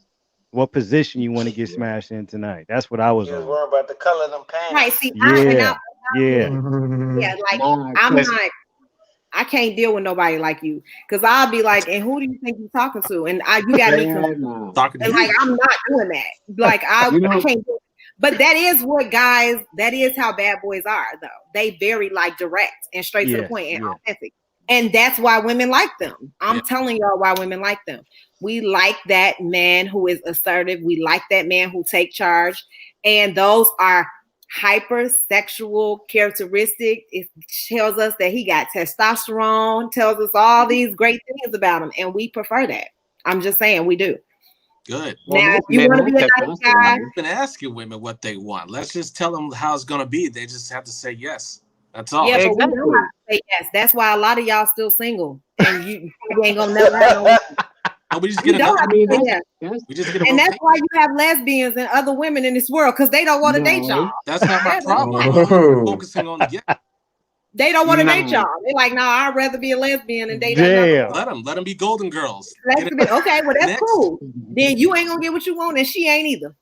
G: What position you want to get smashed in tonight? That's what I was
I: You was
G: on.
I: worried about the color of them
C: Right.
I: panties.
C: See,
G: Yeah, yeah.
C: yeah, like
D: Nah,
C: I'm
D: 'cause-
C: not. I can't deal with nobody like you because I'll be like, and who do you think you're talking to? And you got me confused.
D: nah.
J: Talking to
C: And
J: you.
C: like I'm not doing that. Like I
D: You know,
C: can't do it. But that is what guys, that is how bad boys are though. They very like direct and straight to the
G: Yes,
C: point and
G: yeah.
C: authentic. And that's why women like them. I'm
J: Yeah.
C: telling y'all why women like them. We like that man who is assertive. We like that man who take charge. And those are hypersexual characteristic. It tells us that he got testosterone, tells us all these great things about him, and we prefer that. I'm just saying we do.
J: Good.
D: well,
C: Now, if
D: most
C: you
D: men
C: want to
D: like
C: be a
D: that
C: nice guy,
J: We've been asking women what they want. Let's just tell them how it's gonna be. They just have to say yes. That's all.
C: yeah, but we don't have
D: Exactly.
C: to say yes. That's why a lot of y'all still single, and you ain't gonna never have no.
J: Oh, we just
C: You
J: get
C: don't
J: enough.
C: have
D: I mean,
C: to say yes,
D: that's
J: We just get a
C: and that's
J: rotation.
C: why you have lesbians and other women in this world because they don't want to date y'all.
D: no,
J: That's not my
C: That's-
J: problem. I'm
E: Oh.
J: focusing on yeah.
C: They don't want to date
D: no.
C: y'all. They're like, no, I'd rather be a lesbian and date another
G: Damn.
C: woman.
J: Let them be golden girls. Get it
C: Lesbian. Okay, well that's
J: next.
C: cool. Then you ain't gonna get what you want, and she ain't either.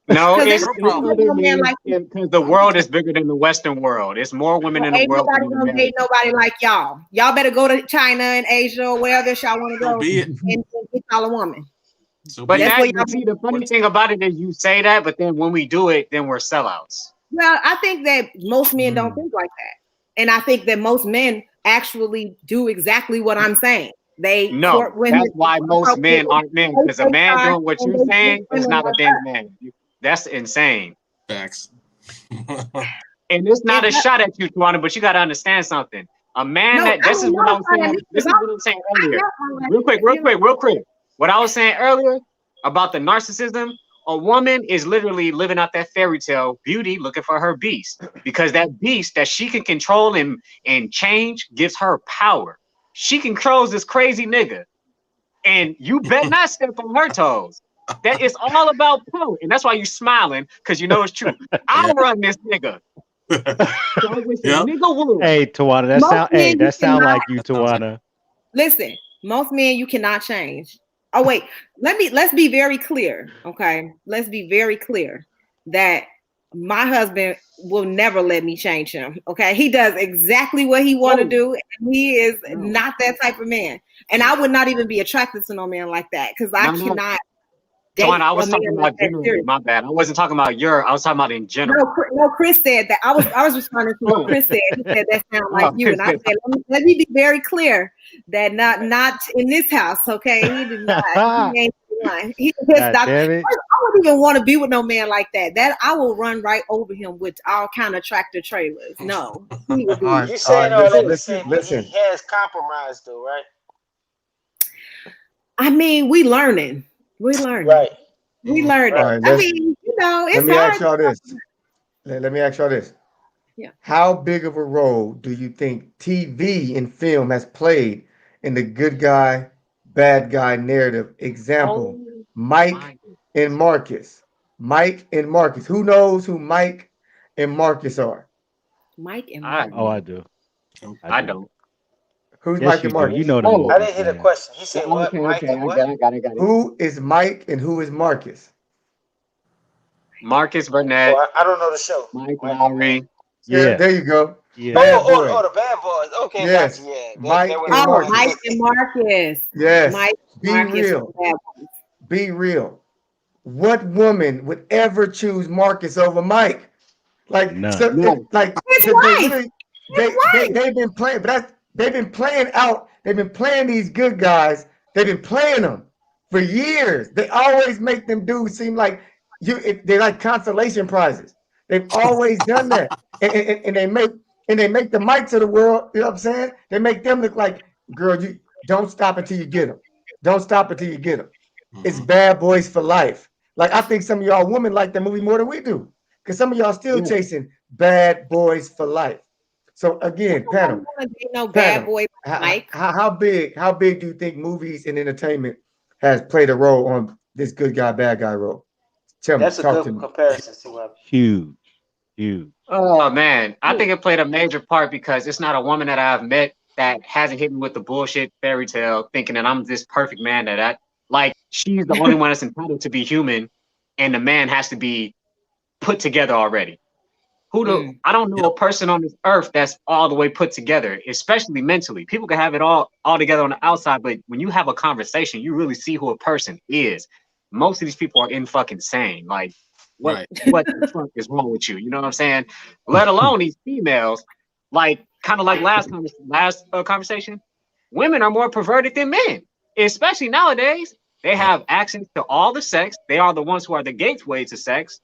D: No,
C: Because
D: it's,
J: Her
D: it's
J: problem.
D: other
C: no man
D: men
C: like
D: because the world is bigger than the Western world. It's more women in the
C: ain't
D: world
C: nobody
D: than in
C: gonna date
D: America.
C: nobody like y'all. Y'all better go to China and Asia or wherever else y'all want to
J: So
C: go
J: be it.
C: and get y'all a woman.
J: So
D: But
J: be
C: That's
J: it.
D: now
C: where
D: you
C: y'all.
D: see the funny thing about it is you say that, but then when we do it, then we're sellouts.
C: Well, I think that most men don't think like that, and I think that most men actually do exactly what I'm saying. They
D: No,
C: court women.
D: that's why most men aren't men.
C: They
D: Because a
C: take
D: man
C: charge
D: doing what
C: and
D: you're
C: they
D: saying
C: treat
D: is
C: women
D: not a
C: like
D: damn
C: us.
D: man. That's insane.
J: Facts.
D: And it's not a
C: It's not-
D: shot at you, Tawana, but you got to understand something. A man
C: No,
D: that
C: I
D: this is
C: mean,
D: what
C: no,
D: I was saying. This
C: because
D: is what I'm saying
C: I
D: earlier.
C: got my
D: Real quick,
C: you know.
D: real quick. What I was saying earlier about the narcissism, a woman is literally living out that fairy tale beauty looking for her beast. Because that beast that she can control and change gives her power. She controls this crazy nigga. And you bet not step on her toes. That is all about power. And that's why you smiling, because you know it's true. I
J: Yeah.
D: run this nigga. So I wish a
J: Yep.
D: nigga would.
G: Hey, Tawana, that
C: Most
G: sound
C: men
G: hey,
C: you
G: that sound
C: cannot
G: like you,
J: That sounds like
G: Tawana.
C: listen. Most men you cannot change. Oh wait, let's be very clear. Okay, let's be very clear that my husband will never let me change him. Okay, he does exactly what he want to
D: Oh,
C: do, and he is
D: no.
C: not that type of man. And I would not even be attracted to no man like that because I
D: No, no.
C: cannot date
D: Tawana, I
C: a
D: was
C: man
D: talking
C: like
D: about
C: that.
D: generally.
C: Seriously.
D: My bad. I wasn't talking about I was talking about in general.
C: No, Chris said that. I was responding to what
D: Oh,
C: Chris said. He said that sound like
D: oh,
C: you, and I said, let me be very clear that not in this house. Okay, he did not. He ain't the one. He just
G: God
C: not.
G: damn it.
C: I wouldn't even want to be with no man like that. That I will run right over him with all kind of tractor trailers. No, he would be.
E: All right,
I: You saying all that to say that
E: listen.
I: he has compromised though, right?
C: I mean, we learning. We learning.
I: Right.
C: We
J: Mhm.
C: learning.
E: All right,
C: I mean,
E: let
C: it's
E: me ask
C: hard.
E: y'all this. Let me ask y'all this.
C: Yeah.
E: How big of a role do you think TV and film has played in the good guy, bad guy narrative? Example,
D: oh
E: Mike
D: my.
E: and Marcus. Mike and Marcus. Who knows who Mike and Marcus are?
C: Mike and
D: I
C: Mark.
G: Oh, I do.
D: I
G: do.
D: don't.
E: Who's
G: Yes,
E: Mike
G: you
E: and
G: do. You
E: Marcus?
G: know the
D: Oh,
I: I
G: movies,
I: didn't hear the
G: man.
I: question. He said what?
D: okay,
I: Mike
D: okay.
I: and
D: I
I: what?
D: got it.
E: Who is Mike and who is Marcus?
D: Marcus
I: Oh,
D: Burnett,
I: I don't know the show.
D: Mike
I: Mike and what?
D: Lowry.
E: Yeah,
G: Yeah.
E: there you go.
G: Yeah.
E: Bad
I: Oh,
E: boys.
I: the bad boys. Okay, gotcha.
E: Yes,
I: Yeah, that
E: Mike
I: what
E: and
I: it
C: Oh,
I: was.
C: Mike
E: Marcus.
C: and Marcus.
E: Yes,
C: Mike,
E: be
C: Marcus from
E: real.
C: Bad Boys.
E: Be real. What woman would ever choose Marcus over Mike? Like
G: None.
E: so,
D: No.
C: His
E: they
C: wife.
E: literally
C: His wife.
E: they've been playing, but they've been playing out. They've been playing these good guys. They've been playing them for years. They always make them dudes seem like they're like consolation prizes. They've always done that, and they make the Mikes of the world. You know what I'm saying? They make them look like, girl, you don't stop until you get them. Don't stop until you get them. It's
J: Mhm.
E: bad boys for life. Like I think some of y'all women like that movie more than we do, because some of y'all still
D: Yeah.
E: chasing bad boys for life. So again,
C: Nobody
E: panel,
C: want to be no bad boy like Mike.
E: how big do you think movies and entertainment has played a role on this good guy bad guy role? Tell me,
I: That's a
E: talk
I: good
E: to me.
I: comparison, C.Y.P.
G: Huge. Huge.
D: Oh man, I think it played a major part because it's not a woman that I've met that hasn't hit me with the bullshit fairy tale, thinking that I'm this perfect man that like she's the only one that's entitled to be human, and the man has to be put together already. I don't know a
J: Yep.
D: person on this earth that's all the way put together, especially mentally. People can have it all together on the outside, but when you have a conversation, you really see who a person is. Most of these people are in fucking sane. Like,
J: Right.
D: what the fuck is wrong with you? You know what I'm saying? Let alone these females, like kind of like last conversation. Women are more perverted than men, especially nowadays. They
J: Yep.
D: have access to all the sex. They are the ones who are the gateway to sex.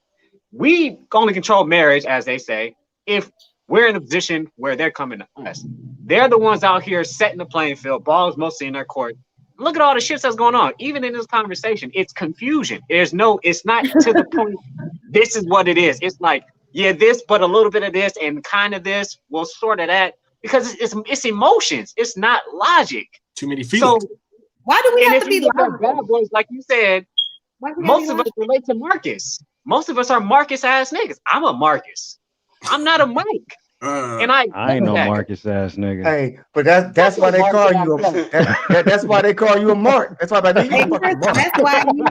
D: We only control marriage, as they say, if we're in a position where they're coming to us. They're the ones out here setting the playing field, balls mostly in their court. Look at all the shit that's going on. Even in this conversation, it's confusion. It's not to the point, this is what it is. It's like, yeah, this, but a little bit of this and kind of this, well, sort of that. Because it's emotions. It's not logic.
J: Too many
D: So,
J: feelings.
C: Why do we
D: and
C: have
D: if
C: to
D: you
C: be
D: look at Bad
C: logical?
D: Boys, like you said,
C: Why do we gotta be
D: most of us
C: logical?
D: relate to Marcus. Most of us are Marcus ass niggas. I'm a Marcus. I'm not a Mike. And I
G: I ain't
D: accept
G: no
D: that.
G: Marcus ass nigga.
E: Hey, but that's why they call you that's why they call you a mark. That's why I you
C: Hey,
E: a fucking
C: Chris, that's
E: mark.
C: why you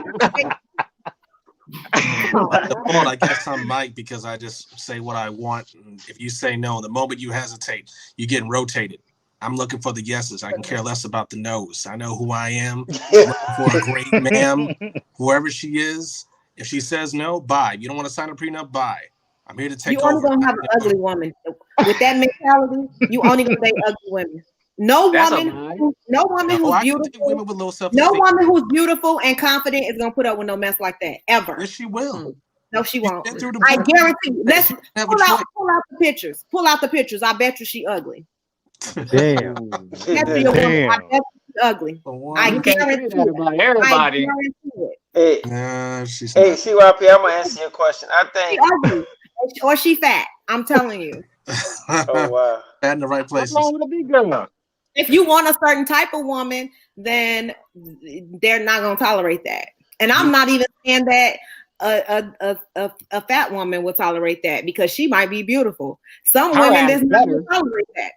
C: come
J: By
C: on.
J: default, I guess I'm Mike because I just say what I want. And if you say no, the moment you hesitate, you're getting rotated. I'm looking for the yeses. I can care less about the no's. I know who I am. I'm looking for a great ma'am, whoever she is. If she says no, bye. You don't want to sign a prenup, bye. I'm here to take
C: You only
J: over.
C: gonna have an ugly woman with that mentality. You only gonna date ugly women. No
D: That's a
C: woman,
D: lie.
C: no woman
J: No,
C: who's
J: I can date
C: beautiful,
J: women with low
C: no
J: self-esteem.
C: woman who's beautiful and confident is gonna put up with no mess like that ever.
J: Yes, she will.
C: No, she won't.
J: Been through the
C: I
J: book.
C: guarantee you. Let's
J: She have a
C: pull out
J: choice.
C: the pictures. Pull out the pictures. I bet you she ugly.
G: Damn.
C: That's your woman. I
G: Damn.
C: bet you she ugly. I
D: You can't say
C: guarantee
D: that
C: it.
D: about
C: I
D: everybody.
C: guarantee it.
I: Hey,
J: Nah, she's
I: hey,
J: not.
I: C.Y.P. I'm gonna answer your question. I
C: She
I: think.
C: ugly. Or she fat. I'm telling you.
I: Oh wow.
J: Bad in the right
D: What's
J: places.
D: wrong with a big girl?
C: If you want a certain type of woman, then they're not gonna tolerate that. And I'm not even saying that a fat woman will tolerate that because she might be beautiful. Some
D: Her
C: women
D: ass
C: does not
D: better.
C: tolerate that.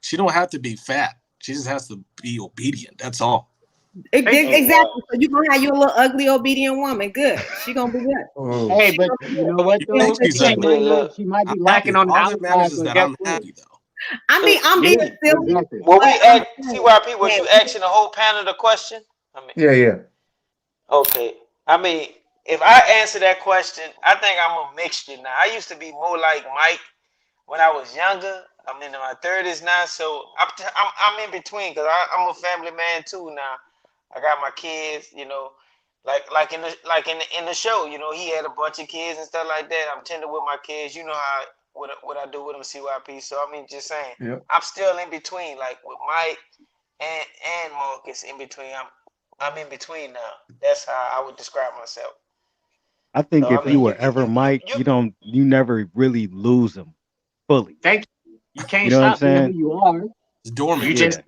J: She don't have to be fat. She just has to be obedient. That's all.
C: Exactly. So you're gonna have your little ugly obedient woman. Good. She gonna be good.
E: Oh.
D: Hey,
C: She
D: but
C: gonna be
D: you
C: good.
D: know what
J: You
C: She
J: think
D: though?
C: gonna
J: she's
C: say,
J: ugly?
I: Hey, look.
D: She might
J: I'm
D: be
J: happy.
D: lacking on the
J: All that matters
D: outside,
J: is
D: but
J: that
D: guess
J: I'm
D: what?
J: happy, though.
C: I'm being
D: Yeah,
C: silly.
D: exactly.
I: Well, we
C: But I'm
I: ask
C: saying
I: C.Y.P. Was you
C: that
I: asking the whole panel the question? I mean,
E: Yeah.
I: okay. I mean, if I answer that question, I think I'm a mixture now. I used to be more like Mike when I was younger. I'm in my 30s now, so I'm in between because I'm a family man too now. I got my kids, like in the show, he had a bunch of kids and stuff like that. I'm tender with my kids. You know how what I do with them, C.Y.P. So I mean, just saying,
E: Yep.
I: I'm still in between, like with Mike and Marcus. In between, I'm in between now. That's how I would describe myself.
G: I think
I: So I
G: if
I: mean,
G: you were ever Mike, you never really lose them fully.
D: Thank you. You can't
G: You know what I'm
D: stop being who
G: saying?
D: you are.
J: It's dormant.
D: You
G: Yeah.
D: just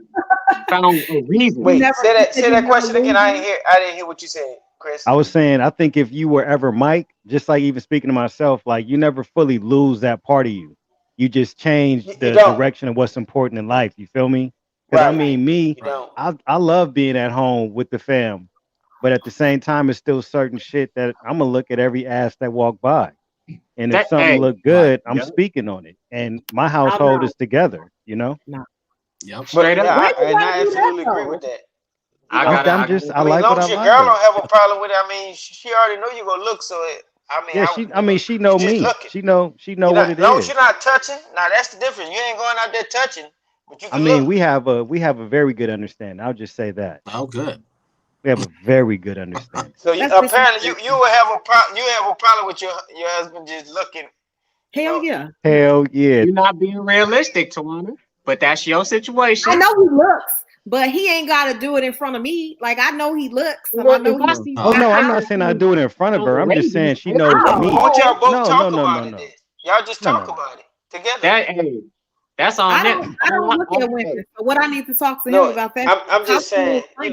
D: found a reason.
I: wait,
C: never
I: say that question again.
C: lose.
I: I didn't hear what you said, Chris.
G: I was saying, I think if you were ever Mike, just like even speaking to myself, like you never fully lose that part of you. You just change
I: You
G: the
I: don't.
G: direction of what's important in life. You feel me? Because I
I: Right.
G: mean, me,
I: You don't.
G: I love being at home with the fam, but at the same time, it's still certain shit that I'm gonna look at every ass that walk by, and if something look
J: Right.
G: good, I'm
D: Yep.
G: speaking on it. And my
C: Oh
G: household
C: no.
G: is together. You know,
C: No.
J: Yep.
D: Straight
I: But
D: up.
C: Why you gotta
I: I
C: do that
I: absolutely agree with
C: though?
I: that.
D: I
G: I'm,
D: gotta,
G: I'm
D: I
G: just
D: gotta.
G: I
I: I mean, as
G: like
I: long
G: what
I: as
G: I
I: your girl
G: like.
I: don't have a problem with it, I mean, she already know you gonna look. So
G: Yeah, I mean, she know
I: you just
G: me.
I: looking.
G: She know
I: You
G: what
I: not,
G: it
I: as long as you're
G: is.
I: not touching. Now that's the difference. You ain't going out there touching, but you
G: I
I: can
G: mean,
I: look.
G: we have a very good understanding. I'll just say that.
J: Oh, good.
G: We have a very good understanding.
I: So
C: That's
I: apparently
C: disrespectful.
I: you will have a problem. You have a problem with your husband just looking. You
C: Hell
I: know.
C: yeah.
G: Hell yeah.
D: You're not being realistic, Tawana. But that's your
C: I
D: situation.
C: know he looks, but he ain't gotta do it in front of me. Like I know he looks, so I
D: If
C: know
D: I
C: he's
D: see
G: Oh
C: got
G: no, I'm
C: power.
G: not saying I do it in front of her. I'm just saying she
D: it's
G: knows
C: Oh,
I: Why
G: me.
I: don't y'all both
G: No,
I: talk
G: no, no,
I: about
G: no,
I: it
G: no,
I: then? Y'all just
G: no,
I: talk
G: no, no.
I: about it together.
D: that's on
C: I
D: them.
C: don't look at women. So what I need to talk to him
I: No,
C: about that?
I: I'm
C: How
I: just saying.
C: can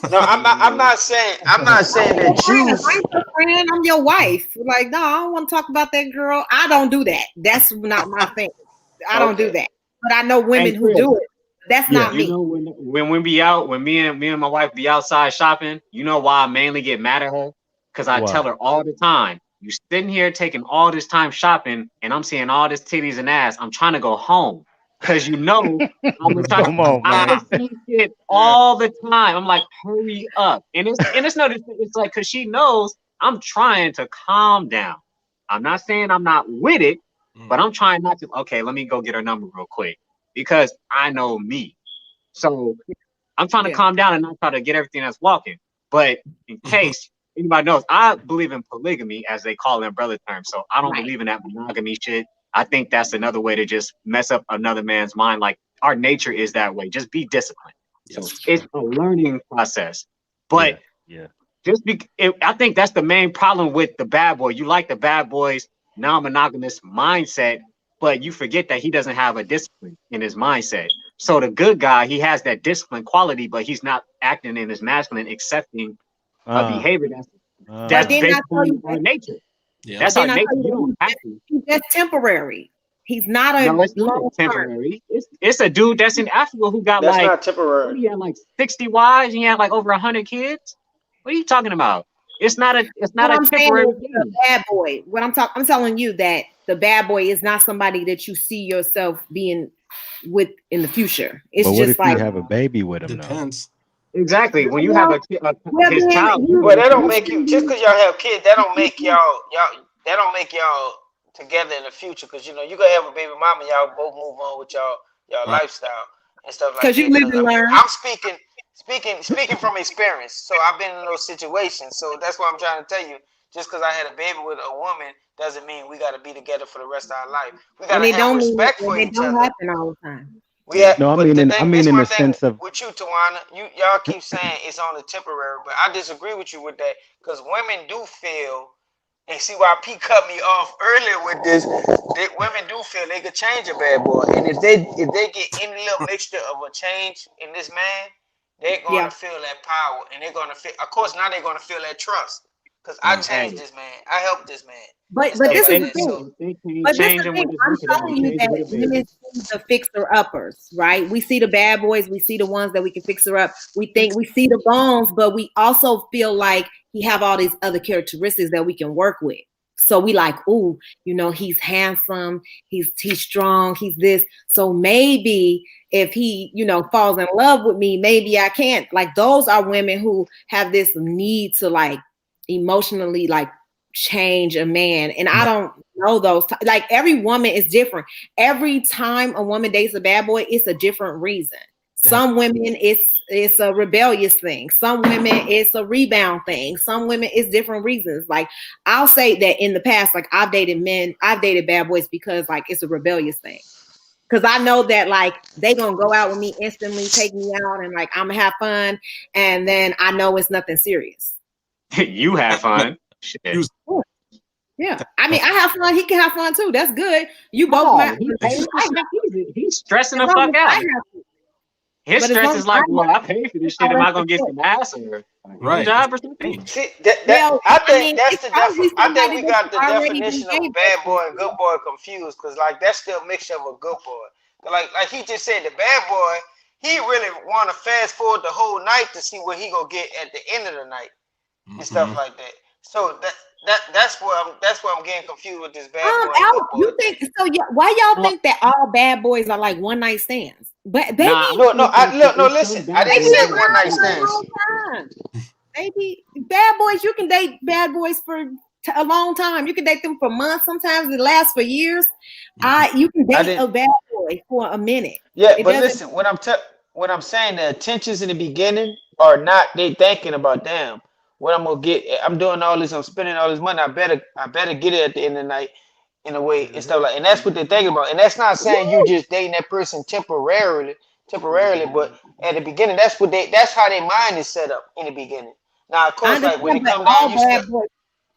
I: No, I'm not saying. I'm not saying that
C: I
I: you.
C: ain't your friend. I'm your wife. Like, no, I don't want to talk about that girl. I don't do that. That's not my thing. I don't do
I: Okay.
C: that. But I know
D: Hey
C: women who
D: Chris,
C: do it. That's
G: Yeah.
C: not
D: you
C: me.
D: know when we be out, when me and my wife be outside shopping, you know why I mainly get mad at her? Because I tell
G: Why?
D: her all the time, you sitting here taking all this time shopping, and I'm seeing all this titties and ass. I'm trying to go home. Cause you know I'm gonna try to
G: Come on,
D: I
G: man.
D: see it all the time. I'm like, hurry up. And it's no it's like cause she knows I'm trying to calm down. I'm not saying I'm not with it, but I'm trying not to, okay, let me go get her number real quick. Because I know me. So I'm trying to
C: Yeah.
D: calm down and not try to get everything that's walking. But in case anybody knows, I believe in polygamy, as they call it in umbrella terms. So I don't
C: Right.
D: believe in that monogamy shit. I think that's another way to just mess up another man's mind. Like our nature is that way. Just be disciplined. So
J: Yes.
D: it's a learning process. But
G: Yeah. Yeah.
D: I think that's the main problem with the bad boy. You like the bad boy's non-monogamous mindset, but you forget that he doesn't have a discipline in his mindset. So the good guy, he has that discipline quality, but he's not acting in his masculine, accepting a
G: Uh,
D: behavior that's
C: But
G: uh.
C: then I
D: based
C: tell
D: on
C: you
D: our
C: that,
D: nature.
J: Yeah.
C: but
D: That's our
C: then I
D: nature.
C: tell you
D: You don't
C: that
D: have to.
C: he's just temporary. He's not
D: No,
C: a
D: it's not
C: long term.
D: temporary. It's a dude that's in Africa who got
I: That's
D: like,
I: not temporary.
D: what, he had like 60 wives and he had like over 100 kids. What are you talking about? It's not
C: What
D: a
C: I'm saying
D: temporary
C: is the
D: thing.
C: bad boy. I'm telling you that the bad boy is not somebody that you see yourself being with in the future.
G: But
C: It's
G: what
C: just
G: if you
C: like,
G: have a baby with him though?
J: Depends.
D: Exactly. When you have
C: well, well
D: his
C: then
D: child, he's
C: you
I: Well, that don't
C: you
I: make you
C: shouldn't
I: just
C: be.
I: because y'all have kids. That don't make y'all. That don't make y'all together in the future. Because you know you gonna have a baby mama. Y'all both move on with y'all
J: Right.
I: lifestyle and stuff like
C: Because you
I: that.
C: live
I: Because I
C: and
I: mean,
C: learn.
I: I'm speaking from experience. So I've been in those situations. So that's what I'm trying to tell you. Just because I had a baby with a woman doesn't mean we got to be together for the rest of our life. We got
C: And
I: to
C: it
I: have
C: don't mean
I: respect
C: and
I: for
C: it
I: each
C: don't
I: other.
C: happen all the time.
J: Yeah.
G: No, I
I: But
G: mean
I: the
G: in
I: thing, this
G: the
I: my thing
G: sense of
I: with you, Tawana. Y'all keep saying it's only temporary, but I disagree with you with that because women do feel, and C.Y.P cut me off earlier with this. That women do feel they could change a bad boy, and if they get any little mixture of a change in this man, they're gonna
C: Yeah.
I: feel that power, and they're gonna feel. Of course, now they're gonna feel that trust because I
J: Mm.
I: changed
D: hey,
I: this man, I helped this man, and
C: But
I: stuff
C: this
D: if
C: is
I: like
C: the
D: they
I: that.
C: thing.
D: can't,
I: So
D: if they can't
C: But this
D: change
C: is the
D: him
C: thing.
D: with his
C: I'm
D: wicked ass,
C: telling you
D: change him
C: that
D: with a
C: women
D: baby.
C: see the fixer uppers, right? We see the bad boys, we see the ones that we can fix her up. We think we see the bones, but we also feel like he have all these other characteristics that we can work with. So we like, ooh, he's handsome, he's strong, he's this. So maybe if he, falls in love with me, maybe I can't. Like those are women who have this need to like emotionally like change a man. And I don't know those. Like every woman is different. Every time a woman dates a bad boy, it's a different reason.
J: Yeah.
C: Some women it's a rebellious thing. Some women it's a rebound thing. Some women it's different reasons. Like I'll say that in the past, like I've dated bad boys because like it's a rebellious thing. Cause I know that like they gonna go out with me instantly, take me out, and like I'm gonna have fun, and then I know it's nothing serious.
D: You have fun. Shit.
J: Use
C: Yeah, I mean, I have fun. He can have fun too. That's good. You both
D: Oh,
C: might.
D: he
C: As
D: paid for shit. He's stressing the
C: long
D: fuck
C: as I
D: out.
C: have to.
D: His
C: But as
D: stress
C: long as
D: is
C: I
D: like, well,
C: have
D: I paid for
C: to,
D: this
C: I
D: shit. Am
C: rest
D: I gonna get
C: assured.
D: some ass or hand
J: right.
D: job or something?
I: see that
C: Well,
I: I
C: I
I: think
C: mean,
I: that's
C: it's
I: the
C: probably
I: I think
C: somebody
I: we
C: that
I: got
C: you
I: the
C: already been
I: definition of a
C: gave
I: bad
C: that
I: boy and good boy confused because like that's still a mixture of a good boy. Like he just said, the bad boy, he really want to fast forward the whole night to see what he gonna get at the end of the night and stuff
J: Mm-hmm.
I: like that. So that's where I'm getting confused with this bad boy and good
C: Al,
I: boy
C: you
I: thing.
C: think so? Yeah, why y'all
D: Well,
C: think that all bad boys are like one night stands? But
D: nah, I
C: baby,
I: No, no,
D: think that
I: no.
D: there's some
I: Listen, I
D: bad
C: they
I: didn't
C: be
D: boys
I: say
D: that
I: one
D: are
I: night
C: around for a
I: stands.
C: long time. Baby, bad boys, you can date bad boys for a long time. You can date them for months. Sometimes it lasts for years.
J: Mm-hmm.
C: You can
I: I
C: date
I: didn't.
C: a bad boy for a minute.
I: Yeah,
C: It
I: but
C: doesn't.
I: listen, what I'm saying, the intentions in the beginning are not they thinking about damn what I'm gonna get. I'm doing all this, I'm spending all this money. I better get it at the end of the night in a way and stuff like. And that's what they're thinking about. And that's not saying you just dating that person temporarily, but at the beginning, that's how their mind is set up in the beginning. Now, of
C: I
I: course, like when
C: understand,
I: it
C: but
I: come down,
C: all
I: you still
C: bad boys.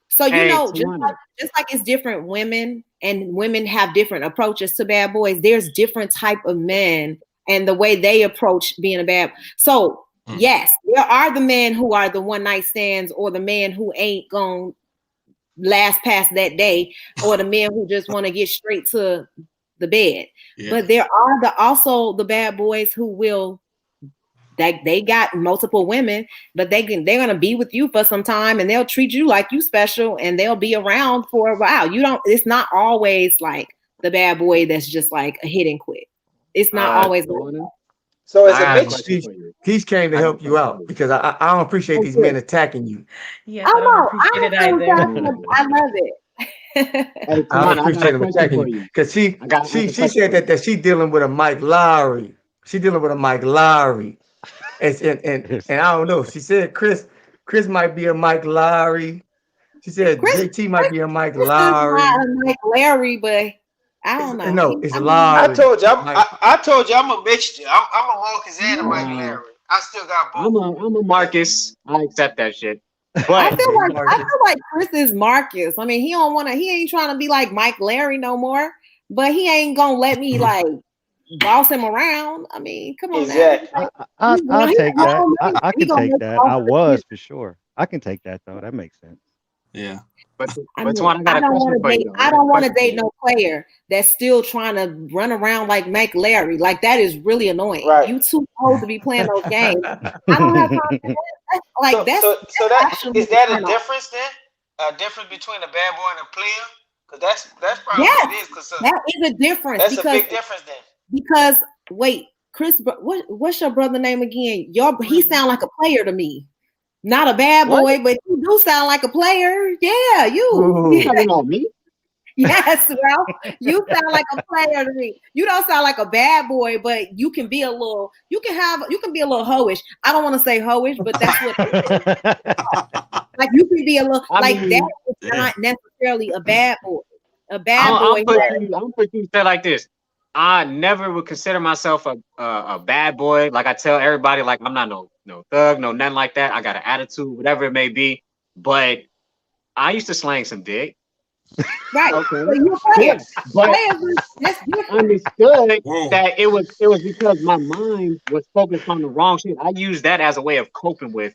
C: So
D: hey
C: just
D: Tawana.
C: like it's different women and women have different approaches to bad boys. There's different type of men and the way they approach being a bad. So Yes, there are the men who are the one night stands, or the men who ain't gonna last past that day, or the men who just want to get straight to the bed.
J: Yeah.
C: But there are also the bad boys who will, like, they got multiple women, but they're gonna be with you for some time, and they'll treat you like you special, and they'll be around for a while. It's not always like the bad boy that's just like a hit and quit. It's not always like that.
I: So it's
D: I
I: a
D: got a
I: mix.
D: question for you.
E: He's came to
D: I got a
E: help you
D: question for
E: out
D: you.
E: because I don't appreciate these men attacking you.
K: Yes, I don't appreciate it either.
C: I love it.
D: Hey,
E: I don't
D: Tawana, I got
E: appreciate
D: a
E: him
D: question
E: attacking
D: for
E: you
D: you.
E: because
D: I got a
E: she
D: question
E: said
D: for you.
E: that she dealing with a Mike Lowry. She dealing with a Mike Lowry, and I don't know. She said Chris might be a Mike Lowry. She said
C: Chris,
E: JT might be a Mike
C: Chris is
E: Lowry.
C: not like Larry, but I don't know.
E: No, it's
C: I mean,
I: I
E: Lowry.
I: told you,
E: Mike.
I: I told you, I'm a mixture. I'm a Marcus and a Mike
D: Nah,
I: Larry. I still got
D: I'm
I: both.
D: a Marcus. I accept that shit.
C: I
D: But
C: feel
E: Okay,
C: like
E: Marcus.
C: Chris is Marcus. I mean, he ain't trying to be like Mike Larry no more, but he ain't gonna let me like boss him around. I mean, come on now.
I: Exactly.
G: I'll take that. I
C: He
G: can
C: gonna
G: take
C: make
G: that.
C: all
G: I
C: the
G: was
C: decisions.
G: for sure. I can take that though. That makes sense.
J: Yeah.
D: but
C: I
D: but
C: mean,
D: Tawana, I got a question for you though.
C: I
D: I got a
C: don't want to
D: question for
C: date
D: you.
C: no player that's still trying to run around like Mike Larry. Like, that is really annoying.
I: Right.
C: You too old to be playing those games. I don't have time for that.
I: So
C: That's
I: that
C: actually
I: is
C: a
I: that a
C: turn off.
I: difference then? A difference between a bad boy and a player? Because that's probably what
C: Yes,
I: it is. Because
C: that is a difference
I: that's a big difference then.
C: because wait, Chris, what's your brother name again? He sound like a player to me. Not a bad
D: What?
C: boy, but you do sound like a player. Yeah, you.
D: You talking about me?
C: Yes, Ralph. You sound like a player to me. You don't sound like a bad boy, but you can be a little. You can be a little hoish. I don't want to say hoish, but that's what. Like, you can be a little
D: I
C: like that.
D: mean,
C: Is
J: Yeah.
C: not necessarily a bad boy. A bad
D: I'm
C: boy.
D: put you say like this. I never would consider myself a bad boy. Like I tell everybody, like I'm not no thug, no nothing like that. I got an attitude, whatever it may be. But I used to slang some dick.
C: Right.
D: Okay.
C: So you're a player.
D: Yeah. But
C: That's different.
D: understood
J: Whoa.
D: that it was because my mind was focused on the wrong shit. I used that as a way of coping with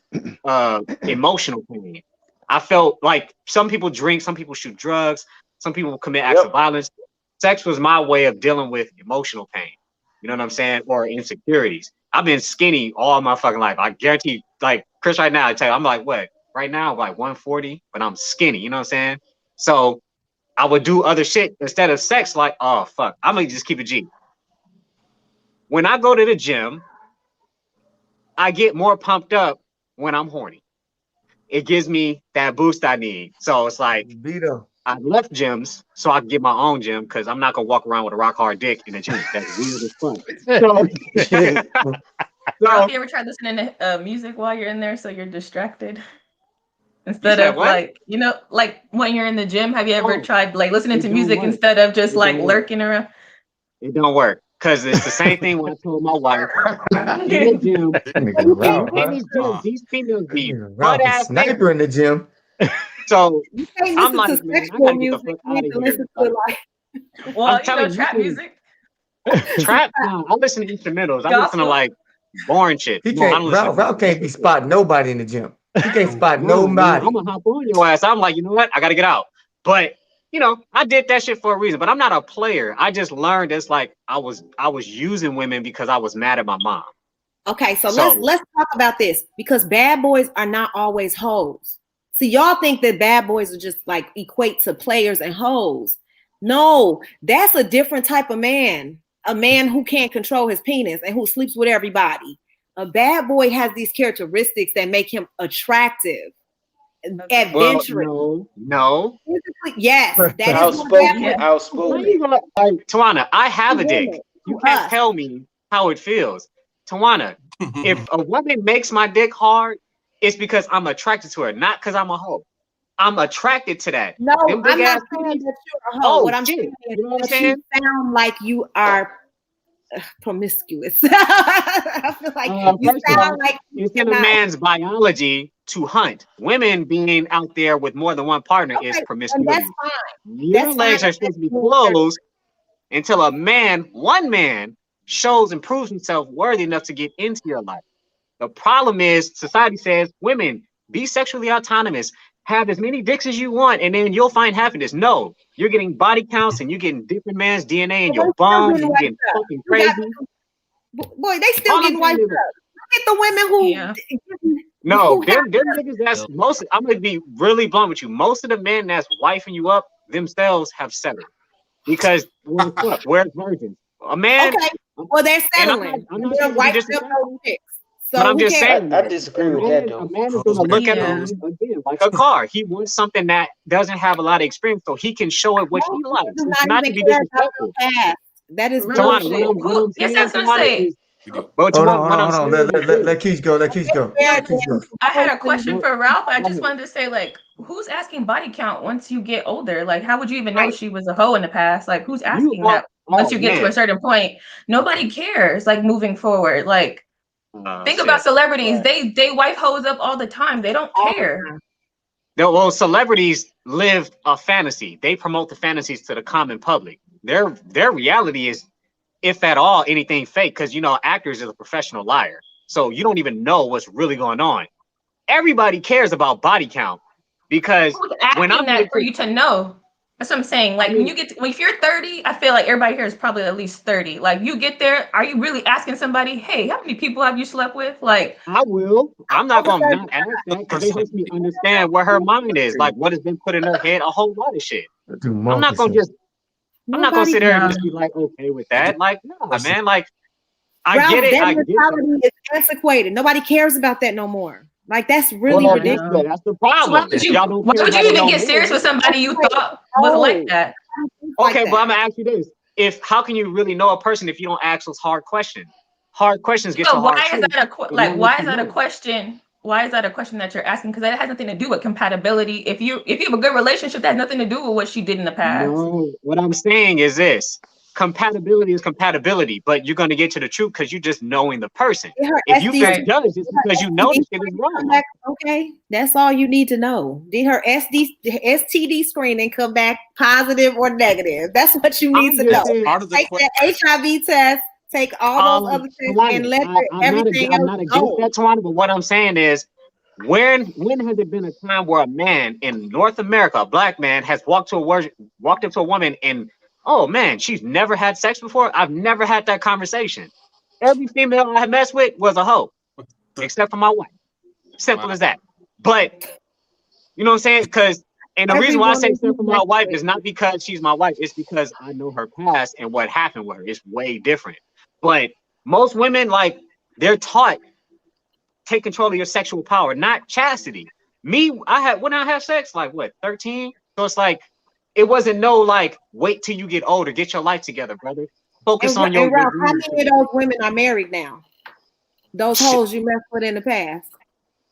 D: emotional pain. I felt like some people drink, some people shoot drugs, some people commit acts of violence. Sex was my way of dealing with emotional pain. You know what I'm saying? Or insecurities. I've been skinny all my fucking life. I guarantee, like Chris right now, I tell you, I'm like, what? Right now, I'm like 140, but I'm skinny. You know what I'm saying? So I would do other shit instead of sex, like, oh, fuck, I'm going to just keep it G. When I go to the gym, I get more pumped up when I'm horny. It gives me that boost I need. So it's like,
E: Vito.
D: I left gyms so I can get my own gym because I'm not going to walk around with a rock hard dick in the gym. That's weird as fuck.
K: Ralph, you ever tried listening to music while you're in there so you're distracted? Instead
D: said
K: of
D: what?
K: like, like when you're in the gym, have you ever tried like listening
D: it
K: to
D: don't
K: music
D: work.
K: instead of just
D: It
K: like
D: don't work.
K: lurking around?
D: It don't work because it's the same thing when I told my wife in the gym.
E: Nigga Ralph,
D: In
E: huh?
D: this gym, these females be
E: Nigga
D: butt
E: Ralph a
D: ass
E: sniper
D: naked.
E: in the gym.
D: So
C: You can't
D: I'm
C: listen
D: like,
C: to
D: man, I
C: sexual
D: gotta get the
C: music.
D: fuck
C: You
D: out
C: need
D: of
C: to
D: here.
C: listen
D: Like,
C: to
K: Well,
D: I'm telling you,
K: trap music.
D: trap. Nah, I listen to instrumentals. I listen to
K: Gospel.
D: like boring shit.
E: He
D: No, I
E: can't.
D: don't listen to
E: Ralph can't be spotting nobody in the gym. He can't spot
D: Nah, man, I'm
E: nobody.
D: gonna hop on your ass. I'm like, you know what? I gotta get out. But I did that shit for a reason. But I'm not a player. I just learned it's like I was using women because I was mad at my mom.
C: Okay, so let's talk about this because bad boys are not always hoes. See, y'all think that bad boys are just like equate to players and hoes. No, that's a different type of man. A man who can't control his penis and who sleeps with everybody. A bad boy has these characteristics that make him attractive, adventurous.
D: Well, no.
C: Yes, that is
I: Outspoken.
K: Yeah.
I: Outspoken.
D: Tawana, I have a dick.
C: women,
D: You
C: to
D: can't
C: us.
D: tell me how it feels. Tawana, if a woman makes my dick hard, it's because I'm attracted to her, not because I'm a hoe. I'm attracted to that.
C: No,
D: Them big
C: I'm not
D: ass
C: saying
D: titties.
C: that you're a hoe.
D: Oh,
C: What I'm
D: shit.
C: saying is
D: You know what I'm
C: that
D: saying?
C: you sound like you are promiscuous. I feel like you
D: First of all,
C: sound like
D: it's in a man's biology to hunt. Women being out there with more than one partner is
C: and
D: promiscuity.
C: that's fine.
D: Your
C: That's
D: legs
C: fine.
D: are supposed to be closed until one man, shows and proves himself worthy enough to get into your life. The problem is society says women be sexually autonomous, have as many dicks as you want, and then you'll find happiness. No, you're getting body counts and you're getting different man's DNA in
C: Well,
D: your
C: they still
D: bones
C: getting
D: and you're getting
C: wiped up.
D: fucking
C: You got
D: crazy.
C: boy, they still
D: All I'm
C: getting
D: saying
C: wiped
D: is
C: up. Look at the women who
K: Yeah.
D: no,
C: who have
D: them niggas that's most. I'm gonna be really blunt with you. Most of the men that's wifing you up themselves have settled because well, fuck, where's virgins? A man,
C: okay. Well, they're
D: and
C: settling.
D: I'm not
C: They're
D: trying to be
C: wiping up
D: disrespectful.
C: those chicks.
D: But
C: So
D: I'm
C: who
D: just
C: cares?
D: saying
I: I
D: that
I: disagree with that
D: a
I: though.
D: man is going to look at a
K: Yeah.
D: woman again like a car. He wants something that doesn't have a lot of experience, so he can show it what
C: Most
D: he
C: people
D: likes.
C: do
D: It's
C: not
D: not to
C: even
D: be
C: care about
D: disrespectful.
C: their past. That is
K: Real
D: Tawana,
C: bullshit.
K: shit.
D: what I'm
K: Yes, I
D: saying,
K: was gonna
D: Tawana,
K: say.
D: is, but
E: Hold on,
D: Tawana,
E: hold
D: what
E: on,
D: I'm
E: hold on.
D: saying is this.
E: Let Keith go. Let Keith go.
K: No,
E: Let Keith go.
K: I had a question
D: Go,
K: for Ralph. I
D: go
K: just
D: ahead.
K: wanted to say, like, who's asking body count once you get older? Like, how would you even know
C: Right.
K: she was a hoe in the past? Like, who's
D: You
K: asking
D: are,
K: that once
D: oh
K: you get to a
D: man.
K: certain point? Nobody cares, like, moving forward. Like, think about
D: Shit.
K: celebrities.
I: Right.
K: They wife hoes up all the time. They don't
C: All the
K: care.
C: time.
D: Well, celebrities live a fantasy. They promote the fantasies to the common public. Their reality is, if at all, anything fake, because you know actors is a professional liar. So you don't even know what's really going on. Everybody cares about body count because
K: Who's
D: when
K: asking
D: I'm with a
K: that for
D: chick,
K: you to know? That's what I'm saying.
D: I
K: Like, when
D: mean,
K: you get to, if you're 30, I feel like everybody here is probably at least 30. Like, you get there, are you really asking somebody, hey, how many people have you slept with? Like,
D: I will. I'm not
C: Over
D: gonna
C: 30.
D: not ask that because it helps me
J: Personally,
D: understand where her mind is, like what has been put in her head, a whole lot of shit.
E: Do
D: I'm not
E: monkey
D: gonna
E: see.
D: just, I'm not gonna
C: Nobody
D: sit there and
K: no.
D: just be like, okay with
J: it
D: that. Like, no,
J: personally.
D: man. Like, I get
C: Ralph,
D: it.
C: that
D: I get that.
C: mentality is antiquated. Nobody cares about that no more. Like that's really
D: Well,
C: ridiculous.
D: that's the
K: So why
D: problem.
K: would
D: Y'all don't
K: why
D: care
K: would you
D: about it
K: even
D: no
K: get serious
D: more.
K: with somebody you
C: Like,
K: thought wasn't like
C: oh,
K: that?
C: like
D: Okay, but I'm
C: that.
D: gonna ask you this: if how can you really know a person if you don't ask those hard questions? Hard questions get to
K: But
D: hard
K: why is
D: truth,
K: that
D: and that
K: why
D: lets
K: is
D: you
K: that a
D: know.
K: question? Why is that a question that you're asking? Because that has nothing to do with compatibility. If you have a good relationship, that has nothing to do with what she did in the past.
D: No, what I'm saying is this: compatibility is compatibility, but you're gonna get to the truth because you're just knowing the person.
C: Get her
D: If you
C: SD,
D: feel
K: Right.
D: judged, it's
C: get her
D: because you know
C: STD
D: the shit is
C: screening come
D: wrong.
C: back. Okay, that's all you need to know. Did her STD screening come back positive or negative? That's what you need
D: I'm
C: to
D: just
C: know.
J: That's
D: saying.
J: part of the
C: Take
J: question.
C: that HIV test, take all those other tests, and
D: Tawana,
C: let everything
D: I'm
C: else
D: not against
C: go.
D: that, Tawana. But what I'm saying is, when has it been a time where a man in North America, a black man, has walked up to a woman and, oh man, she's never had sex before? I've never had that conversation. Every female I had messed with was a hoe,
J: The,
D: except for my wife. Simple
J: wow.
D: as that. But you know what I'm saying? Because and the
C: Every
D: reason why I say
C: woman
D: except
C: you
D: for my
C: mess
D: wife
C: with.
D: is not because she's my wife, it's because I know her past and what happened with her. It's way different. But most women, like, they're taught take control of your sexual power, not chastity. Me, I had when I have sex, like what, 13? So it's like it wasn't no like wait till you get older, get your life together, brother. Focus on
C: And
D: your
C: Ralph, how
D: dreams.
C: many of those women are married now? Those
J: Shit.
C: hoes you messed with in the past?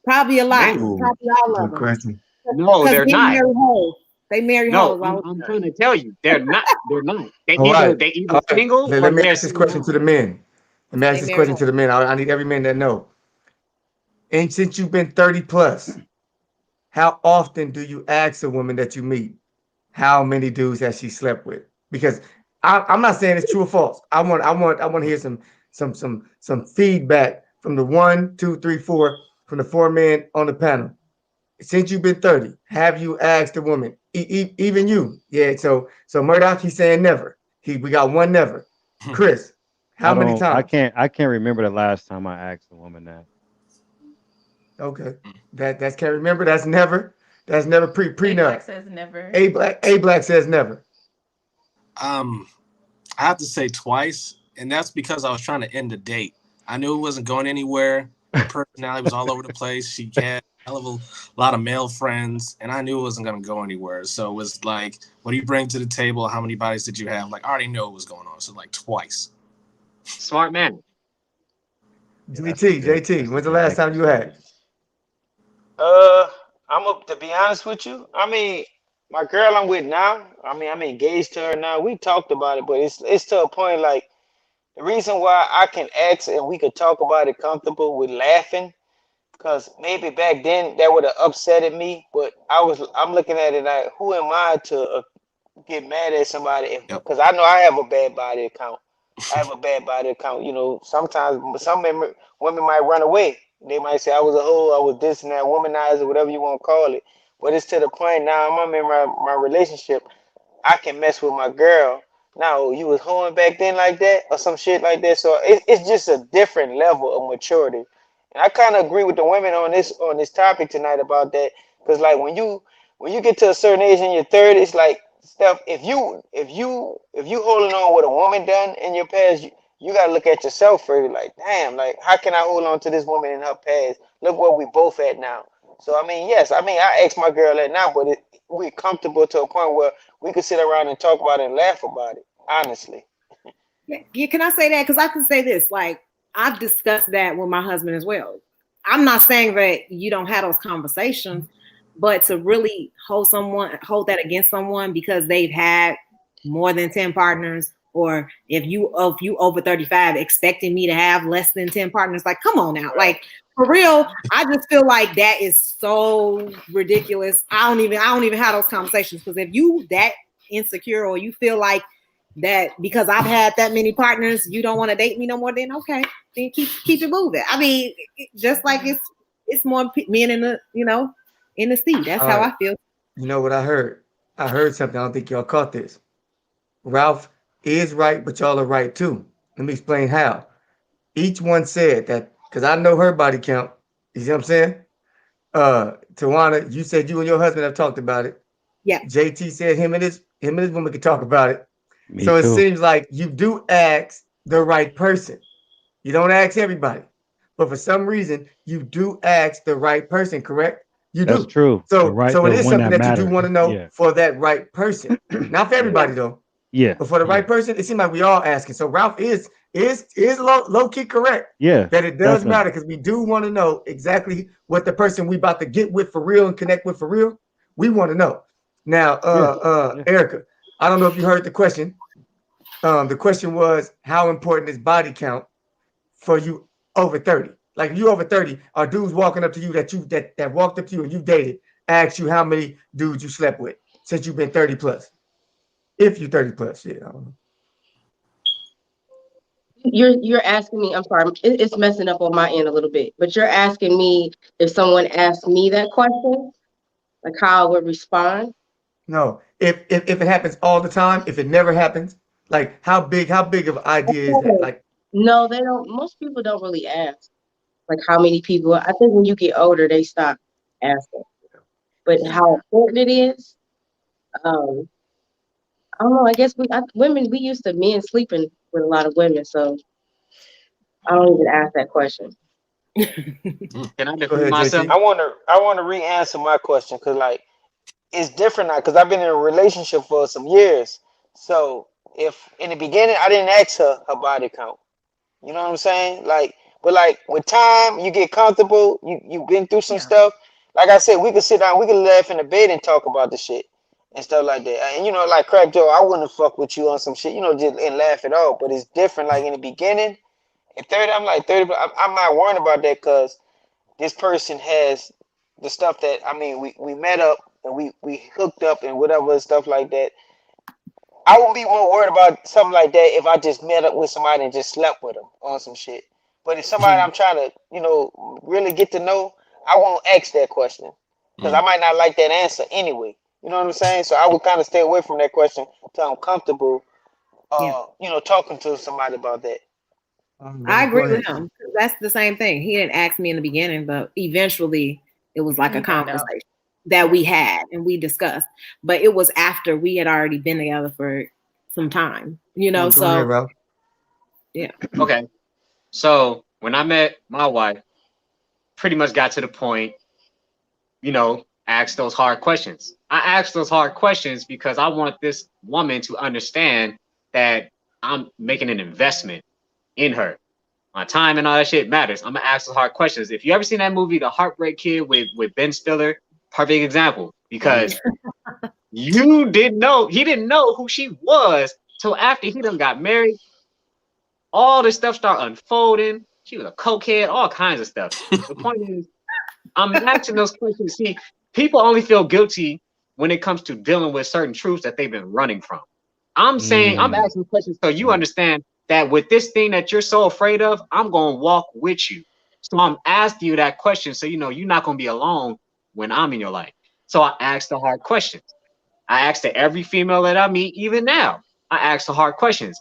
C: Probably a lot.
D: Man,
E: Ooh,
C: Probably all of
E: good
C: them.
E: question.
D: no,
C: Because
D: they're
C: men
D: not.
C: marry hoes. They marry
D: No,
C: hoes all
D: I'm
C: the time.
D: trying to tell you, they're not. They're not.
E: All right.
D: They either
E: All right.
D: single
E: Let
D: or
E: me
D: they're
E: ask this question
D: single
E: to
D: out.
E: the men. Let me ask
C: They
E: this
C: marry
E: question
C: hoes.
E: to the men. I need every man that know. And since you've been 30 plus, how often do you ask a woman that you meet how many dudes has she slept with? Because I'm not saying it's true or false. I want to hear some feedback from the 1, 2, 3, 4 from the 4 men on the panel. Since you've been 30, have you asked a woman, even you? Yeah. So Murdoch, he's saying never. We got one never. Chris, how
G: I
E: many
G: don't.
E: times?
G: I can't remember the last time I asked a woman that.
E: Okay, that's can't remember. That's never. That's never
K: A Black
E: prenup.
K: says never.
E: A black says never.
J: I have to say twice, and that's because I was trying to end the date. I knew it wasn't going anywhere. Her personality was all over the place. She had a hell of a lot of male friends, and I knew it wasn't going to go anywhere. So it was like, what do you bring to the table? How many bodies did you have? Like, I already know what was going on. So like twice.
D: Smart man.
G: Yeah, that's a good.
E: JT,
G: That's a
E: when's the
G: good
E: last time you
G: exercise.
E: had?
I: I'm up to be honest with you. I mean, my girl I'm with now. I mean, I'm engaged to her now. We talked about it, but it's to a point like the reason why I can ask and we could talk about it comfortable with laughing, because maybe back then that would have upsetted me. But I'm looking at it like, who am I to get mad at somebody?
J: Yep.
I: Because I know I have a bad body account. I have a bad body account. You know, sometimes some women might run away. They might say I was a hoe, I was this and that, womanizer, whatever you want to call it. But it's to the point now I'm in my relationship. I can mess with my girl. Now you was hoeing back then like that or some shit like that. So it's just a different level of maturity. And I kind of agree with the women on this topic tonight about that. Cause like when you get to a certain age in your 30s, like stuff. If you holding on what a woman done in your past, you gotta look at yourself first. Like damn, like how can I hold on to this woman in her past? Look where we both at now. So I mean, yes, I mean I ask my girl that now, but we're comfortable to a point where we could sit around and talk about it and laugh about it. Honestly.
C: Yeah, can I say that? Because I can say this. Like, I've discussed that with my husband as well. I'm not saying that you don't have those conversations, but to really hold that against someone because they've had more than 10 partners, or if you over 35 expecting me to have less than 10 partners, like, come on now. Like, for real, I just feel like that is so ridiculous. I don't even have those conversations, because if you that insecure, or you feel like that because I've had that many partners, you don't want to date me no more, then okay, then keep it moving. I mean, just like it's more men in the in the sea. That's
E: All
C: how
E: right.
C: I feel.
E: You know what I heard? I heard something. I don't think y'all caught this. Ralph is right, but y'all are right too. Let me explain how. Each one said that because I know her body count. You see what I'm saying? Tawana, you said you and your husband have talked about it.
C: Yeah.
E: JT said him and his woman could talk about it.
G: Me
E: So it
G: too.
E: seems like you do ask the right person. You don't ask everybody, but for some reason you do ask the right person. Correct? You
G: That's
E: do.
G: true.
E: So it
G: The
E: is
G: one
E: something
G: that
E: that you do
G: matters.
E: want to know
G: Yeah.
E: for that right person, not for
G: Yeah.
E: everybody though.
G: Yeah.
E: But for the right person, it seems like we all asking. So Ralph is low key correct
G: Yeah.
E: that it does
G: Definitely.
E: matter, because we do want to know exactly what the person we about to get with for real and connect with for real. We want to know. Now,
G: Yeah.
E: Erica, I don't know if you heard the question. The question was, how important is body count for you over 30? Like, if you over 30, are dudes walking up to you that walked up to you and you dated, ask you how many dudes you slept with since you've been 30 plus? If you 30 plus, yeah. I don't know.
L: You're asking me. I'm sorry, it's messing up on my end a little bit. But you're asking me if someone asked me that question, like how I would respond.
E: No, if it happens all the time, if it never happens, like how big of an idea is that? Like,
L: No, they don't. Most people don't really ask like how many people. I think when you get older, they stop asking. But how important it is, um, I don't know. I guess women, we used to men sleeping with a lot of women, so I don't even ask that question.
D: Can I
E: go
D: defend
E: ahead,
D: myself?
E: JT.
I: I want to re-answer my question because like it's different now because I've been in a relationship for some years. So if in the beginning I didn't ask her body count, you know what I'm saying? Like, but like with time, you get comfortable. You've been through some
C: Yeah.
I: stuff. Like I said, we could sit down, we could laugh in the bed and talk about the shit and stuff like that. And like Crack Joe, I wouldn't fuck with you on some shit, just and laugh at all. But it's different. Like in the beginning, at 30, I'm like 30. I'm not worrying about that because this person has the stuff that I mean. We met up and we hooked up and whatever stuff like that. I would be more worried about something like that if I just met up with somebody and just slept with them on some shit. But if somebody I'm trying to, really get to know, I won't ask that question because I might not like that answer anyway. You know what I'm saying? So I would kind of stay away from that question until I'm comfortable,
C: Yeah.
I: talking to somebody about that.
C: I
E: Go
C: agree
E: ahead.
C: with him. That's the same thing. He didn't ask me in the beginning, but eventually it was like a
K: You found out.
C: conversation that we had and we discussed. But it was after we had already been together for some time,
E: Go ahead,
C: So
E: Ralph.
C: yeah.
D: Okay. So when I met my wife, pretty much got to the point, ask those hard questions. I asked those hard questions because I want this woman to understand that I'm making an investment in her. My time and all that shit matters. I'm gonna ask those hard questions. If you ever seen that movie, The Heartbreak Kid with Ben Stiller, perfect example. Because he didn't know who she was till after he done got married. All this stuff started unfolding. She was a cokehead, all kinds of stuff. The point is, I'm asking those questions. See, people only feel guilty when it comes to dealing with certain truths that they've been running from. I'm saying, I'm
G: Mm.
D: asking questions so you understand that with this thing that you're so afraid of, I'm going to walk with you. So I'm asking you that question, so you know you're not gonna be alone when I'm in your life. So I ask the hard questions. I ask to every female that I meet, even now. I ask the hard questions.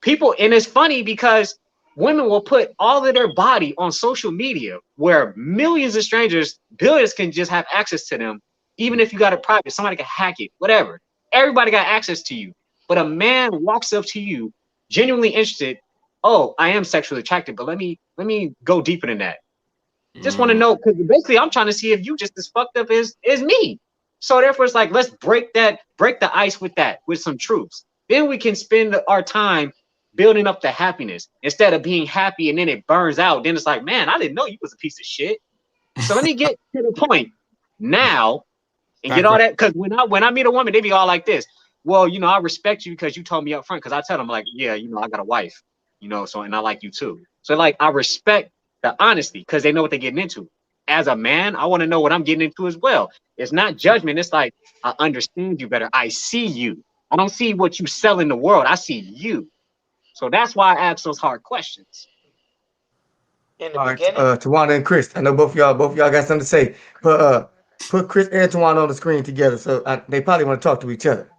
D: People, and it's funny because women will put all of their body on social media where millions of strangers, billions can just have access to them. Even if you got it private, somebody can hack it, whatever. Everybody got access to you. But a man walks up to you, genuinely interested. Oh, I am sexually attracted, but let me go deeper than that. Just want to know, because basically I'm trying to see if you just as fucked up as me. So therefore it's like, let's break the ice with some truths. Then we can spend our time building up the happiness instead of being happy and then it burns out. Then it's like, man, I didn't know you was a piece of shit. So let me get to the point now and get all that. Because when I meet a woman, they be all like this. Well, you know, I respect you because you told me up front. Because I tell them like, yeah, you know, I got a wife, you know, so and I like you too. So like, I respect the honesty because they know what they're getting into. As a man, I want to know what I'm getting into as well. It's not judgment. It's like, I understand you better. I see you. I don't see what you sell in the world. I see you. So that's why I ask those hard questions.
I: In the
E: All right,
I: beginning,
E: Tawana and Chris. I know both of y'all got something to say. But put Chris and Tawana on the screen together, so they probably want to talk to each other.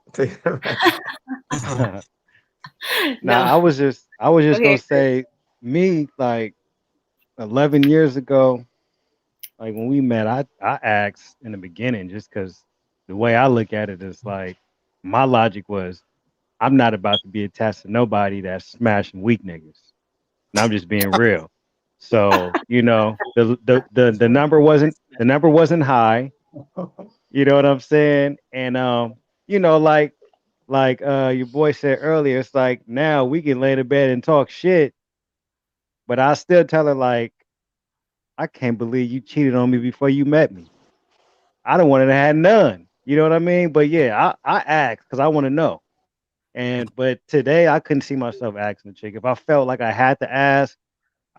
G: Nah, I was just gonna say, me, like 11 years ago, like when we met, I asked in the beginning, just because the way I look at it is like, my logic was, I'm not about to be attached to nobody that's smashing weak niggas. And I'm just being real. So, you know, the number wasn't high. You know what I'm saying? And you know, like your boy said earlier, it's like now we can lay in bed and talk shit, but I still tell her like, I can't believe you cheated on me before you met me. I don't want to have none. You know what I mean? But yeah, I asked because I want to know. But today I couldn't see myself asking the chick. If I felt like I had to ask,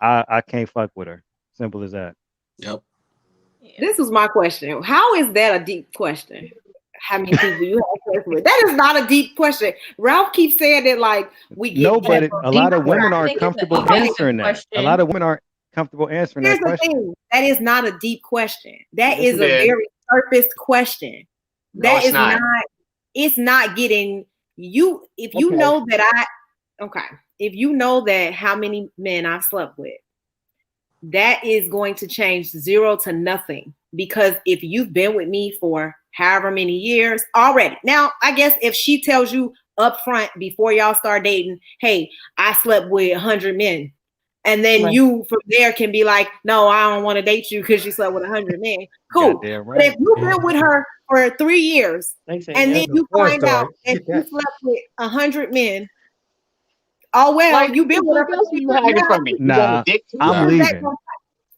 G: I can't fuck with her. Simple as that.
J: Yep.
C: This was my question. How is that a deep question? How many people you have sex with? That is not a deep question. Ralph keeps saying it like we get.
G: No, but a lot of women
K: I
G: aren't
K: think it's an
G: comfortable
K: evasive
G: answering that. A
K: question.
G: lot of women aren't comfortable answering
C: Here's
G: that
C: the
G: question.
C: thing. That is not a deep question. That
D: Yes,
C: is
D: it
C: a
D: is.
C: very surface question.
D: No,
C: That
D: it's
C: is
D: not.
C: it's not getting you. If you
D: Okay.
C: know that if you know that how many men I've slept with, that is going to change 0 to nothing. Because if you've been with me for however many years already, now I guess if she tells you up front before y'all start dating, hey, I slept with 100 men, and then you from there can be like, no, I don't want to date you because you slept with 100 men. Cool.
G: Goddamn
C: But if
G: right.
C: you've been with her for 3 years
L: They say
C: and
L: yes.
C: then you
E: Porn
C: find out
E: star.
C: that
E: Get
C: you
E: that.
C: slept with 100 men, oh well,
D: Like,
C: you've been with her
D: what
C: for
D: else
C: 3
D: are you
C: years.
D: hiding
C: Now,
D: from me? You got a
G: Nah,
D: dick too?
G: I'm
C: how is that
G: leaving.
C: gonna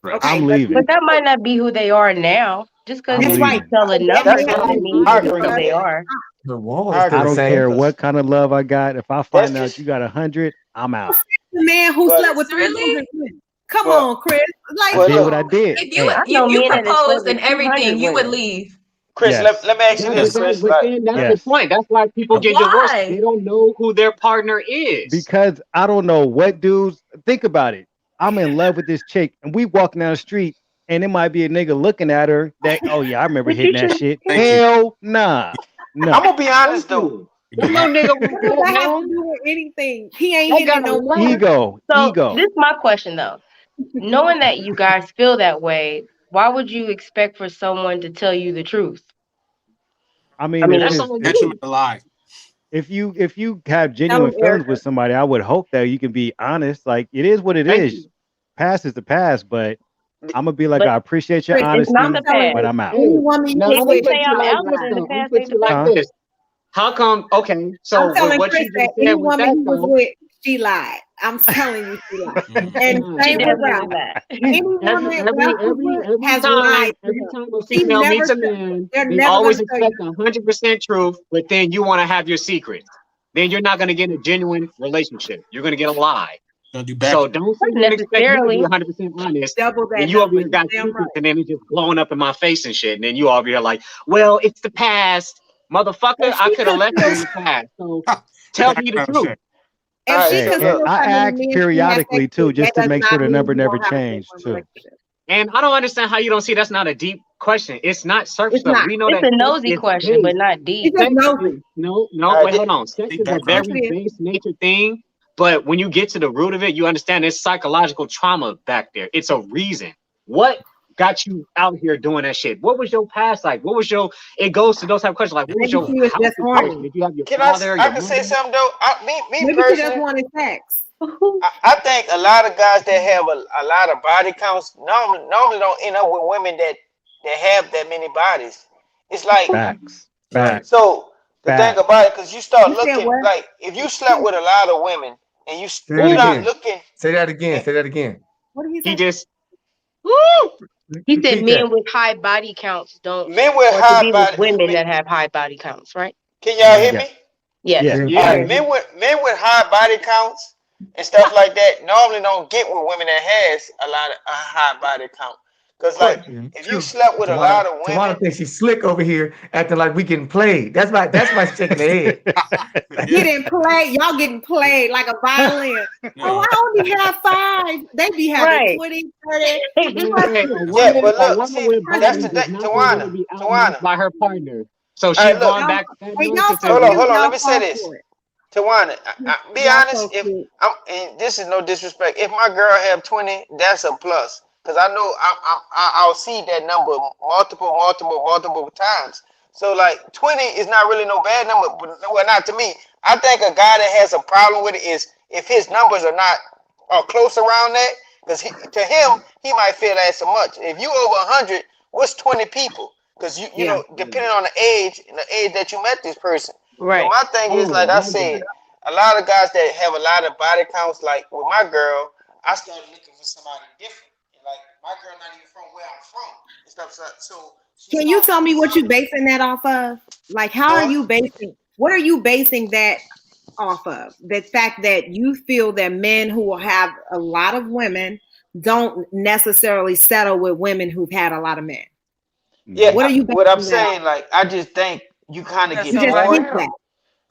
J: Right.
C: okay,
G: I'm leaving.
L: But that might not be who they are now. Just because
G: I'm
C: that's
L: you
C: right.
G: leaving.
L: tell a
C: That
L: number
C: may not
L: doesn't
C: be
L: mean
C: who
D: I
L: that's
C: you
D: agree.
L: who
C: are.
L: they are.
E: The wall
D: I
E: is
G: I
E: still the
D: agree.
G: don't
E: same.
G: care what kind of love I got. If I
I: that's
G: find out
I: just
G: you got 100, I'm out.
C: The man who
I: well,
C: slept with
K: Really?
C: 300 women. Come
I: well,
C: on, Chris.
G: I
C: Like,
I: well.
G: did
C: come
G: what
I: Look,
G: I
C: on.
G: did.
K: If
G: Hey,
L: I know
K: you
L: men that have slept
K: proposed
L: with
K: and
L: 200
K: everything, you would
L: women.
K: leave.
I: Chris,
G: yes,
I: let me ask you
D: That,
I: this,
D: but
I: Chris.
D: but
I: Like,
D: then that's the
G: yes.
D: point. That's why people get divorced. They
K: Why?
D: don't know who their partner is.
G: Because I don't know what dudes think about it. I'm in love with this chick, and we walking down the street, and it might be a nigga looking at her that, oh yeah, I remember
L: But you
G: hitting that
L: should.
G: shit.
J: Thank you.
G: Hell nah,
I: I'm
G: no.
I: gonna be honest
D: Thank
I: though.
D: you. There's no nigga like
C: What does
D: that,
C: that have to
D: man.
C: do with anything? He ain't
D: They
C: hitting
D: got
C: it
D: a
C: no
D: lot.
C: more.
G: Ego,
L: So
G: ego.
L: this is my question though. Knowing that you guys feel that way, why would you expect for someone to tell you the truth?
G: I
L: I
G: mean,
L: mean,
D: That's all
J: Detriment
D: you.
J: to lie.
G: if you have
C: Tell
G: genuine
C: him,
G: feelings
C: Erica.
G: with somebody, I would hope that you can be honest. Like it is what it
D: Thank
G: is.
D: you.
G: Past is the past, but I'm gonna be like,
L: but
G: I appreciate your
C: Chris,
L: it's not
C: I'm
L: the
G: honesty,
C: telling
G: but
L: past.
C: you,
G: I'm out.
C: any
D: Hey,
C: woman you
D: now
C: get
D: let
L: If
D: me
L: we
C: with
D: put
L: say
C: is
D: you
L: I'm
C: a
D: like
L: absent
D: this
L: in
C: lie.
L: the
D: though. Let me
L: past,
D: put
L: ain't the
D: you like
L: past.
G: Huh?
D: this. How come? Okay, so
C: I'm
D: with
C: telling
D: what
C: Chris
D: you
C: that
D: just said
C: any
D: with
C: woman
D: that
C: he was
D: though,
C: with, she lied. I'm telling you, she lied.
J: Mhm.
C: And
D: nah,
L: She
C: same with
L: definitely
C: Ralph.
L: lied.
C: Any woman Ralph was with has lied to
D: every
C: him.
D: time a
C: She
D: female
C: never,
D: meets a man,
C: they're
D: they
C: never going
D: always
C: to tell you.
D: expect 100% truth, but then you want to have your secrets. Then you're not going to get a genuine relationship. You're going to get a lie.
J: Gonna do
D: So
J: back.
D: don't sit
L: Not
D: here and expect me to be
L: necessarily.
D: 100% honest.
C: Double
D: And
C: that
D: you over
C: number.
D: here
C: You
D: got
C: damn
D: secrets,
C: right.
D: and then it's just blowing up in my face and shit. And then you over here like, well, it's the past,
C: But
D: motherfucker. I
C: she
D: could have
C: could
D: left you
C: still
D: in the past. So tell me the
J: Background
D: truth.
J: check.
C: If
I: All
C: she
I: right,
G: Hey,
I: so
C: could
G: and
I: look,
C: still
G: I
C: find many
G: ask
C: men she has sex
G: periodically too,
C: with, that
G: just to
C: does
G: make sure
C: not
G: the
C: mean
G: number
C: you
G: never
C: don't have a
G: changed
C: genuine
G: too.
C: relationship.
D: And I don't understand how you don't see that's not a deep question. It's not surface
C: It's
D: stuff.
C: not.
D: We know
L: It's
D: that
L: a
D: sex
L: nosy
D: is
L: question,
D: base.
L: but not deep.
C: It's just
D: Sex is
C: nosy.
D: no.
I: all right,
D: Wait, hold on. Sex
J: Deep
D: is a
C: Yes,
J: background.
D: very
C: it is.
D: base nature thing, but when you get to the root of it, you understand there's psychological trauma back there. It's a reason. What got you out here doing that shit? What was your past like? What was your? It goes to those type of questions like, what was
C: Maybe
D: your
C: she was
D: house
C: just
D: situation?
C: horny.
D: Did you have your
I: can
D: father,
I: I
D: your
I: can say
D: mother?
I: something though? Me
C: Maybe she just
I: personally,
C: wanted sex.
I: I think a lot of guys that have a lot of body counts normally don't end up with women that have that many bodies. It's like,
G: Facts.
E: Right.
G: Facts.
I: so the thing
G: Facts.
I: about it, because you start
C: You said
I: looking
C: what?
I: like if you slept with a lot of women and you
E: Say that
I: start
E: again.
I: looking,
E: Say that again.
I: and
E: Say that again.
C: What did he
D: He
C: say?
D: just
L: He said
E: Repeat
L: men
E: that.
L: with high body counts don't
I: men with
L: want to
I: high
L: be with
I: body,
L: women that have high body counts, right?
I: can y'all hear
G: Yeah.
I: me?
L: Yes.
E: Yeah.
I: All
D: yeah.
I: right, men with high body counts and stuff like that normally don't get with women that has a high body count. Cause like
E: Question.
I: if you
E: True.
I: slept with a
E: Tawana,
I: lot of
E: Tawana
I: women,
E: thinks she's slick over here, acting like we getting played. That's why she's shaking her head.
J: Yeah.
C: Getting played. Y'all getting played like a violin. Oh,
J: No.
C: I only have 5. They be having
L: Right.
C: 20, 30.
D: Hey,
I: yeah, but
D: a
I: look,
D: woman
I: see,
D: with
I: that's
D: bodies
I: the
D: is
I: thing,
D: not gonna want to
I: Tawana,
D: be outmatched
I: Tawana.
D: by her partner. So
I: All right,
D: she's
I: look,
D: going
C: Y'all,
D: back to that
C: hey, y'all so
D: narcissism.
C: cute.
I: hold on, let
C: Y'all
I: me say
C: fall
I: this.
C: for it.
I: Tawana, be
C: Y'all
I: honest.
C: so
I: If
C: cute.
I: and this is no disrespect, if my girl have 20, that's a plus. Cause I know I'll see that number multiple times. So like 20 is not really no bad number, but well, not to me. I think a guy that has a problem with it is if his numbers are not are close around that, because to him he might feel that's so much. If you over 100, what's 20 people? Because you
C: Yeah.
I: know depending on the age and the age that you met this person. So
L: Right.
I: my thing is
D: Oh
I: like I
D: my
I: said,
D: God.
I: a lot of guys that have a lot of body counts, like with my girl, I started looking for somebody different. And like my girl not even from where I'm from and stuff. So she
C: Can you
I: started
C: tell
I: looking
C: me
I: for
C: what you
I: something.
C: basing that off of? Like, how are
I: Huh?
C: you basing? What are you basing that off of? The fact that you feel that men who will have a lot of women don't necessarily settle with women who've had a lot of men.
I: Yeah,
G: Mhm.
C: What are you
I: what I'm
C: basing that off?
I: saying, like I just think you kind of
K: That's
I: get
C: You
K: so
C: just
I: more.
C: think
K: rare.
C: that.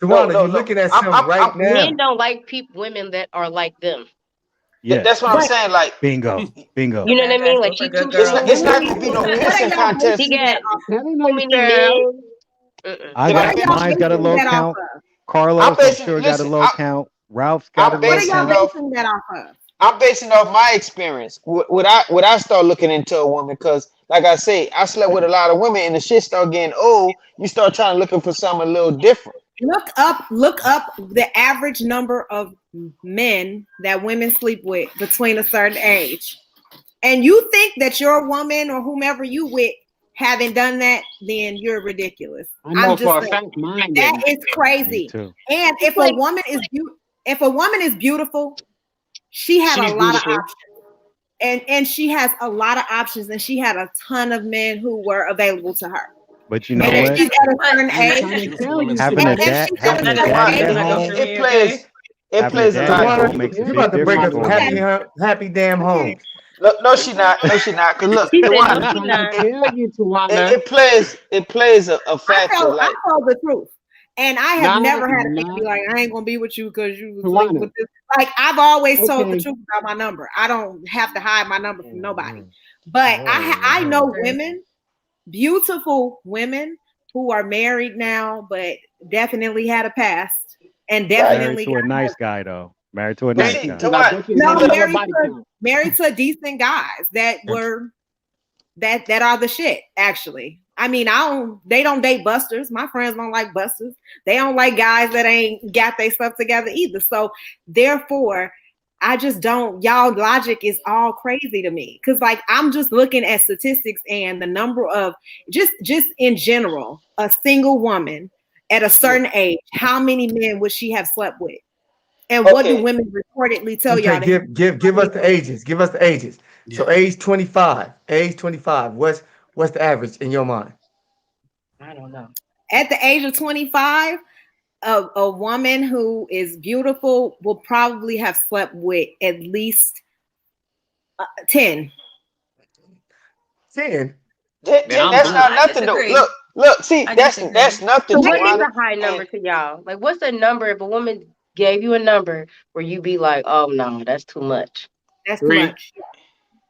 E: Tawana, you
I: No.
E: looking at
I: I'm,
E: something
I: I'm,
E: right
I: I'm
L: Men
E: now.
L: don't like women that are like them.
G: Yes.
I: that's what I'm
C: But
I: saying. Like
G: Bingo. Bingo.
L: You
K: The
L: know what I
K: bad
L: mean?
K: guys
L: Like
K: go for
L: she
K: good
L: too
K: girls.
I: it's
L: smooth.
I: not
L: He
I: gonna be
L: too
I: no
C: what are
I: pissing
L: smooth.
C: y'all
I: contest.
L: He
C: basing that
L: got
C: off
D: I didn't know
L: too
D: you
L: many
D: said that.
L: men. Mm-mm.
G: I
I: Say what
C: What
I: you
C: are
G: got
I: mean?
C: y'all
G: mine's got a
C: basing
G: low
C: that off
G: count.
C: of?
I: I'm
G: Carlos, I'm
I: basing.
G: sure got a
I: Listen,
G: low count. Ralph's got a
I: I'm
C: What
G: low
C: are
I: basing
C: y'all
I: it
G: count.
I: off.
C: basing that off of?
I: I'm basing off my experience. Would I start looking into a woman? Because like I say, I slept with a lot of women, and the shit start getting old. You start trying to looking for something a little different.
C: Look up the average number of men that women sleep with between a certain age. And you think that your woman or whomever you with haven't done that, then you're ridiculous.
D: I
C: I'm
D: know
C: just
D: for a
C: saying
D: fact mine
C: that
D: didn't.
C: is
G: Me
C: crazy.
G: too.
C: And
L: It's like
C: if a woman is beautiful, she had a
D: She's
C: lot of
D: beautiful.
C: options. And she has a lot of options, and she had a ton of men who were available to her.
G: But you
C: And
G: know
C: if
D: Okay.
G: what?
C: she's at a
K: But
C: certain
J: Beautiful,
C: age,
D: I'm trying to
J: beautiful
D: tell
J: women
D: you,
J: sleep
G: Having
J: with
G: a
C: if
J: men.
G: dad,
C: she's at a
G: having a
K: that
C: certain
K: doesn't
G: daddy
K: mean
C: age,
K: it's
G: at
K: not good for
G: home,
I: It
K: me, okay?
I: plays. It
G: having a
I: plays a
G: daddy
I: lot.
G: at
E: Tawana,
G: home makes a
E: you
G: big
E: about to break
G: difference
E: up
G: for
E: some
G: a
C: okay,
E: happy
G: woman.
E: happy damn
C: okay.
E: homes.
I: No, she not. No, she not. Cause look,
L: she said, no,
D: I'm
I: Tawana,
L: she
D: trying to
L: not.
I: it,
D: tell you,
I: it,
D: Tawana.
I: it plays. It plays a factor.
C: I
I: Like
C: told the truth. And I have never had a nigga
D: Nah.
C: be like, I ain't gonna be with you because you was linked
D: Tawana.
C: with this. Like I've always told the
D: Okay.
C: truth about my number. I don't have to hide my number from nobody.
E: Mhm.
C: But I know
E: Mhm.
C: women, beautiful women who are married now, but definitely had a past and
I: right.
G: Married
C: definitely
G: to
C: got
G: a nice guy though. Married to a
I: But
G: nice
I: see,
D: Thank you.
G: guy.
D: Because I
I: Tawana,
D: bet you they
C: no
D: had a
I: look.
D: low body count.
C: married to decent guys that were that are the shit, actually. I mean, they don't date busters. My friends don't like busters. They don't like guys that ain't got their stuff together either. So therefore, I just don't, y'all logic is all crazy to me. Cause like I'm just looking at statistics and the number of just in general, a single woman at a certain age, how many men would she have slept with? And what do
I: Okay,
C: women reportedly tell
E: Okay,
C: y'all they
E: give us the ages. Give us the ages.
J: Yeah.
E: So age 25. Age 25. What's the average in your mind?
L: I don't know.
C: at the age of 25? A woman who is beautiful will probably have slept with at least 10.
E: 10.
D: Then I'm
I: that's
D: blown.
I: not
K: I
I: nothing though.
K: disagree.
I: Look. See,
K: I
I: that's
K: disagree.
I: nothing,
L: So what is
I: Tawana.
L: a high
I: And
L: number to y'all? Like, what's the number if a woman gave you a number where you be like, oh no, that's too much.
C: That's too
D: 3.
C: much.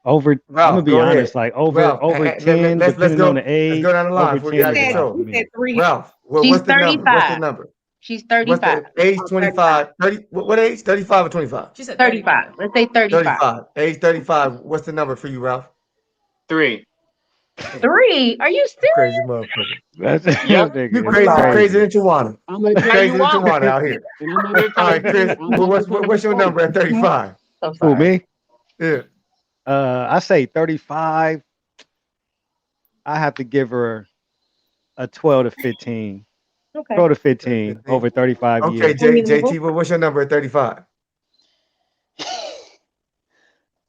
G: Over, I'm gonna
E: Ralph,
G: be
E: go
G: honest,
E: ahead.
G: like
E: Ralph,
G: over 10, depending on the
E: let's
G: age,
E: go down the line
G: over
E: before we
G: 10
E: get out of
G: is a lot for
E: control.
C: He said
G: me.
C: 3.
E: Ralph,
L: She's
E: what's the number? What's the
L: 35.
E: number?
L: She's
E: What's
L: 35.
E: the age?
C: Oh,
E: 25, 30, what age? 35 or 25?
K: She said
L: 35.
K: 35.
L: Let's say 35.
E: 35. Age 35. What's the number for you, Ralph?
D: 3.
L: 3? Are you serious?
E: Crazy motherfucker.
G: That
D: Yep.
E: You
G: nigga is
E: crazy, crazy
G: crazy.
E: than Tawana.
D: I'm gonna tell
E: Crazy
D: you
E: than
D: why.
E: Tawana out here.
D: And I'm not gonna
E: All
D: tell
E: right, Chris.
D: you. I'm not gonna tell
E: What's your number at 35?
L: I'm
G: Who,
L: sorry.
G: me?
E: Yeah.
G: I say 35. I have to give her a 12 to 15.
L: Okay.
G: 12 to 15 over 35
E: Okay,
G: years.
E: JT, what's your number at 35?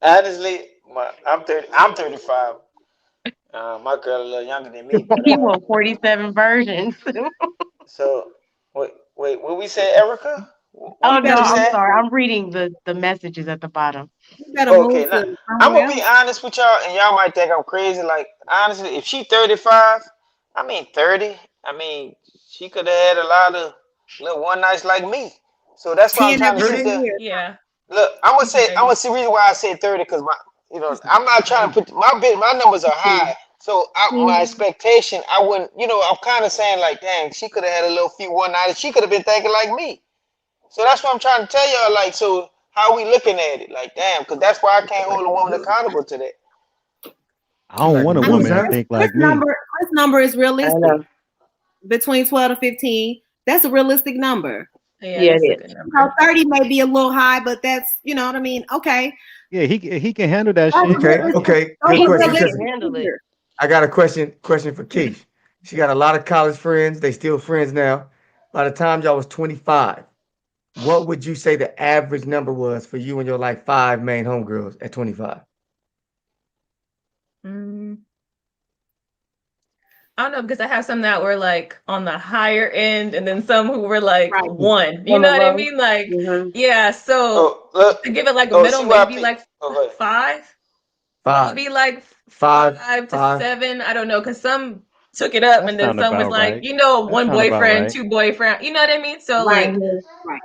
I: Honestly, I'm 30. I'm 35. My girl a little younger than me, but
L: You want 47 versions.
I: so wait, what we say, Erica?
L: Oh
C: You
I: What
L: no,
C: better
I: you
L: I'm
C: move.
I: said?
L: sorry. I'm reading the messages at the bottom.
C: You better
I: Okay,
C: move
I: now
C: to
I: I'm
C: somewhere
I: gonna be
C: else.
I: honest with y'all, and y'all might think I'm crazy. Like honestly, if she 35, I mean 30, I mean she could have had a lot of little one nights like me. So that's why I'm
C: 10
I: trying to
C: every
I: keep
E: 30?
C: 10
I: the
C: years.
K: Yeah.
I: look.
K: She said
I: I'm
K: 30.
I: gonna see reason why I said 30 because I'm not trying to put my numbers are high. So my expectation, I wouldn't, I'm kind of saying like, dang, she could have had a little few one nights. She could have been thinking like me. So that's what I'm trying to tell y'all. Like, so how we looking at it? Like, damn, because that's why I can't
E: Like
I: hold a
E: a
I: woman
E: loser.
I: accountable to that.
G: I
E: You
G: don't
E: like a
G: want a
C: I mean,
G: woman
E: loser,
G: to
E: huh?
G: think
C: this
G: like me.
C: number is
L: I
C: realistic.
L: know.
C: Between 12 to 15. That's a realistic number.
K: Yeah,
L: Yeah,
K: that's a
L: it
K: good
L: is.
C: You know,
K: number.
C: 30 may be a little high, but that's, you know what I mean? Okay.
G: Yeah, he can handle that
C: Those
G: shit.
C: are
E: Okay,
C: realistic,
E: okay.
C: those
E: Good
L: He
C: are
E: question.
L: really
E: Because
L: can
C: realistic
L: handle it.
C: figures.
E: I got a question for Keish. She got a lot of college friends. They still friends now. By the time y'all was 25, what would you say the average number was for you and your like 5 main homegirls at 25?
K: Mm, I don't know because I have some that were like on the higher end, and then some who were like
C: Right.
K: one. You
L: On the
K: know what I
L: low.
K: mean? Like,
L: Mm-hmm.
K: yeah. So
I: Oh, look.
K: to give it like a
I: Oh,
K: middle, maybe
I: C.Y.P.
K: like
I: Oh, go ahead.
K: 5,
E: 5,
K: maybe like
E: 5,
K: 5 to
E: 5.
K: 7. I don't know because some took it up,
G: That
K: and then
G: sound
K: some was
G: about
K: like,
G: right. That
K: one
G: sound about
K: boyfriend,
G: right.
K: 2 boyfriend. You know what I mean? So
C: Right.
K: like,
C: Right.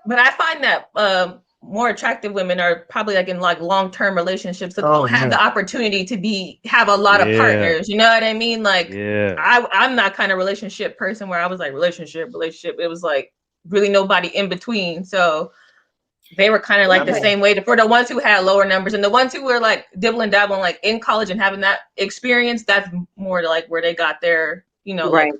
K: but I find that more attractive women are probably like in like long-term relationships, so they
E: Oh
K: don't have the
E: man.
K: opportunity to have a lot of
G: Yeah,
K: partners. You know what I mean? Like
G: yeah.
K: I'm that kind of relationship person where I was like relationship. It was like really nobody in between. So they were kind of
I: I
K: like the
I: mean,
K: same way for the ones who had lower numbers and the ones who were like dibbling dabbling like in college and having that experience. That's more to like where they got their like
L: Right.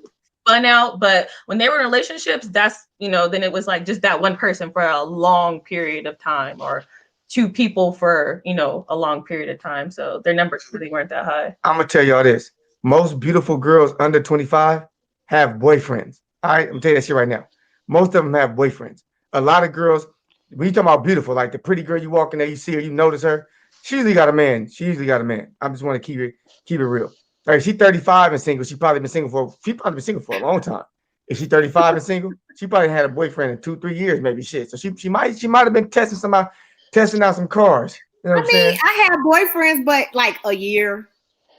K: fun out. But when they were in relationships, that's then it was like just that one person for a long period of time or 2 people for a long period of time. So their numbers really weren't that high.
E: I'm gonna tell y'all this. Most beautiful girls under 25 have boyfriends. All right, I'm telling you that shit right now. Most of them have boyfriends. A lot of girls, when you talking about beautiful, like the pretty girl you walk in there, you see her, you notice her. She usually got a man. She usually got a man. I just want to keep it real. Like she's 35 and single. She probably been single for a long time. If she's 35 and single, she probably had a boyfriend in 2-3 years, maybe shit. So she might have been testing out some cars. You know what
C: I
E: I'm
C: mean,
E: saying?
C: I have boyfriends, but like a year,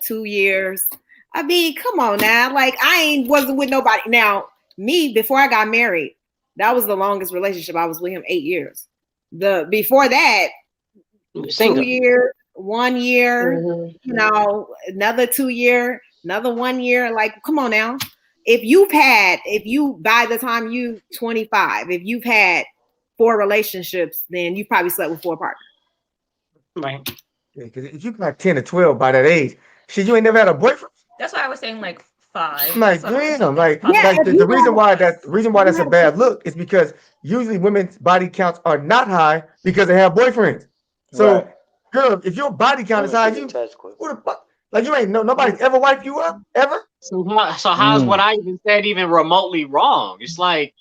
C: 2 years. I mean, come on now. Like wasn't with nobody. Now, me, before I got married, that was the longest relationship. I was with him 8 years. Before that,
L: You were
C: 2
L: single.
C: years, 1 year,
L: Mm-hmm.
C: another 2 year, another 1 year. Like, come on now. If you by the time you 25, if you've had 4 relationships, then you probably slept with 4 partners.
L: Right.
E: Yeah, because if you got 10 or 12 by that age, shit, you ain't never had a boyfriend.
K: That's why I was saying like 5.
E: I'm like,
K: Something
E: damn, like,
K: probably
C: Yeah,
K: like
E: like
C: if
E: the, the
C: you
E: reason
C: have,
E: why that's a
C: if
E: bad look is because usually women's body counts are not high because they have boyfriends.
I: right.
E: So, girl, if your body count is
I: Women
E: high,
I: get attached quick.
E: who the fuck? Like, you ain't nobody's ever wiped you up ever.
D: So how's what I even said even remotely wrong? It's like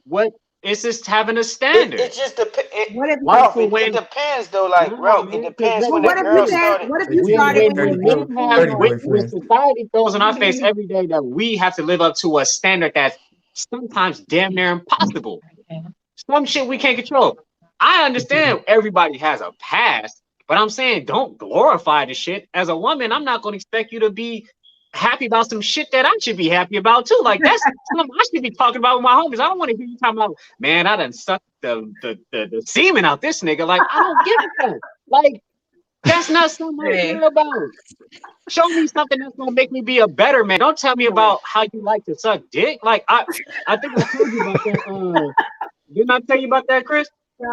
D: what it's just having a
I: It
D: standard.
I: just depends.
C: what if
D: Like
I: Ralph,
D: for
I: it
D: when
I: depends though. Like
D: no
I: Ralph, it
D: man, because
I: depends
D: let's
I: when
C: well,
I: the
C: what
D: let's
C: if
I: girl
C: you
D: face it.
C: had
I: started.
C: what if you
E: JT
C: started
E: got
D: When
C: when you
D: when
E: 30
C: were
D: men
E: boy,
C: 18?
D: have
E: 30
D: when
E: boyfriends.
D: society throws in our face every day that we have to live up to a standard that's sometimes damn near impossible. Some shit we can't control. I understand everybody has a past, but I'm saying don't glorify the shit. As a woman, I'm not going to expect you to be happy about some shit that I should be happy about too. Like that's something I should be talking about with my homies. I don't want to hear you talking about, man, I done sucked the semen out this nigga. Like, I don't give a fuck. Like, that's not something I care about. Show me something that's gonna make me be a better man. Don't tell me about how you like to suck dick. Like, I think I told you about that. Didn't I tell you about that, Chris?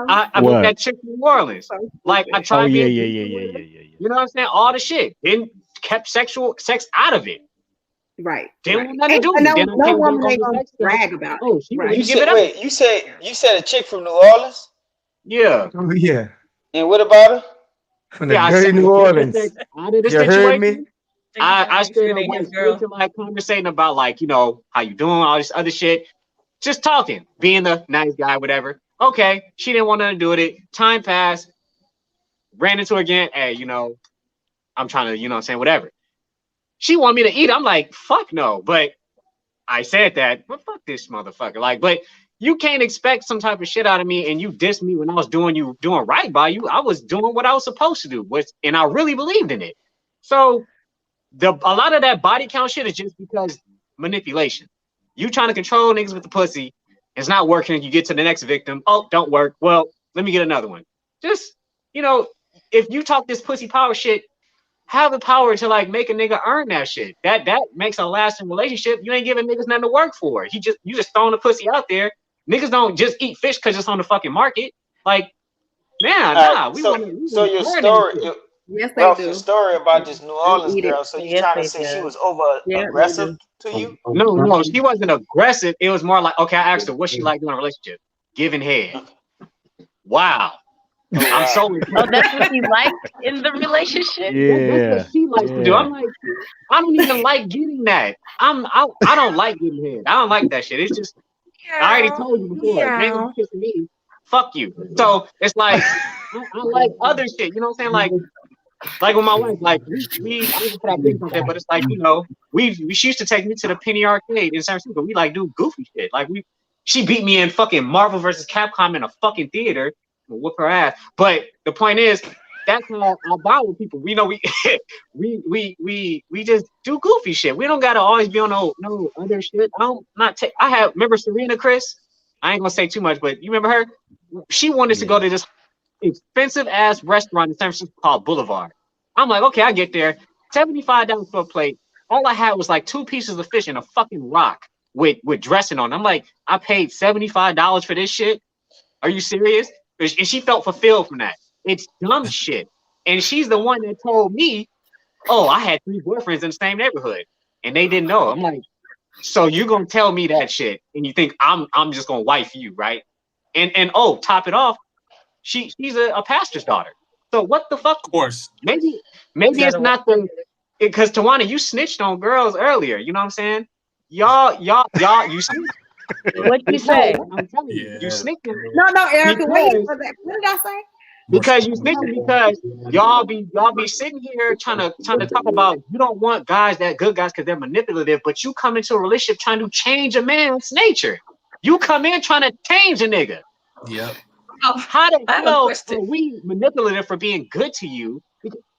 D: I met
G: What?
D: that chick from New Orleans. Like, I
G: Oh
D: tried
G: yeah,
D: being
G: yeah,
D: decent
G: yeah,
D: with
G: yeah,
D: her.
G: yeah, yeah, yeah.
D: You know what I'm saying? All the shit. Then kept sex out of it.
C: Right.
D: Didn't
C: Right.
D: want nothing to do
C: And
D: with it.
C: no,
D: Then I
C: no
D: came back
C: woman
D: on
C: ain't
D: the
C: gonna
D: sex stuff.
C: brag about it.
D: Oh, she
C: Right.
D: wanted
I: You
D: to give
I: said
D: it up.
I: wait. You said a chick from New Orleans,
D: Yeah.
E: Oh yeah,
I: and what about her?
E: from the
D: Yeah, I
E: dirty
D: said
E: New
D: kept the
E: Orleans.
D: sex out of the
E: You heard me?
D: situation. I straight up went straight to like conversating about like, you know, how you doing, all this other shit. Just talking, being the nice guy, whatever. Okay, she didn't want nothing to do with it. Time passed, ran into her again. Hey, you know, I'm trying to, you know what I'm saying, whatever. She wanted me to eat. I'm like, fuck no. But I said that, but fuck this motherfucker. Like, but you can't expect some type of shit out of me and you diss me when I was doing right by you. I was doing what I was supposed to do, and I really believed in it. So a lot of that body count shit is just because manipulation. You trying to control niggas with the pussy, it's not working. You get to the next victim. Oh, don't work. Well, let me get another one. Just, you know, if you talk this pussy power shit, have the power to like make a nigga earn that shit. That makes a lasting relationship. You ain't giving niggas nothing to work for. You just throwing the pussy out there. Niggas don't just eat fish because it's on the fucking market. Like,
I: All right.
D: we
I: So
D: want
I: so
D: to
I: your
D: earn that
I: story,
D: shit.
C: Yes, they
I: Ralph, your
C: do.
I: story about this New
C: They
I: Orleans
C: eat it.
I: girl. So you
K: Yes,
I: trying to
K: they
I: say she
K: do.
I: was over
C: Yeah, they
I: aggressive
C: do.
I: to you?
D: No, she wasn't aggressive. It was more like, okay, I asked her what she liked doing in a relationship. Giving head. Wow.
I: Oh
D: I'm
I: wow.
D: so
K: Oh,
D: impressed.
K: that's what you like in the relationship?
D: That's what
G: Yeah,
D: she likes to do.
G: yeah.
D: I'm like, I don't even like getting that. I don't like getting head. I don't like that shit. It's just I already
K: Meow.
D: told you before. If you ain't gonna
K: Meow.
D: be kissing me, fuck you. So it's like I like other shit. You know what I'm saying? Like with my wife, like we I don't put our business out there, but it's like, you know, she used to take me to the Penny Arcade in San Francisco. We like do goofy shit. Like she beat me in fucking Marvel versus Capcom in a fucking theater and whoop her ass. But the point is, that's how I bond with people. We know we just do goofy shit. We don't gotta always be on no other shit. I have remember Serena Chris. I ain't gonna say too much, but you remember her? She wanted to go
G: Yeah.
D: to this expensive ass restaurant in San Francisco called Boulevard. I'm like, okay, I get there. $75 for a plate. All I had was like 2 pieces of fish and a fucking rock with dressing on. I'm like, I paid $75 for this shit. Are you serious? And she felt fulfilled from that. It's dumb shit. And she's the one that told me, oh, I had 3 boyfriends in the same neighborhood, and they didn't know. I'm like, so you're gonna tell me that shit, and you think I'm just gonna wife you, right? And oh, top it off, she's a pastor's daughter. So what the fuck?
J: Of course.
D: Maybe
K: You
D: it's
K: gotta
D: not the because Tawana, you snitched on girls earlier. You know what I'm saying? Y'all, you snitched.
L: What you
D: No,
L: say?
D: I'm telling you, you
J: Yeah.
D: snitched
C: No, Erica, wait
D: because
C: for that. What did I say?
D: you snitching because y'all be sitting here trying to talk about you don't want guys that good guys because they're manipulative, but you come into a relationship trying to change a man's nature. You come in trying to change a nigga.
J: Yep.
K: Oh,
D: How the
K: I have a
D: hell
K: question.
D: are we manipulative for being good to you?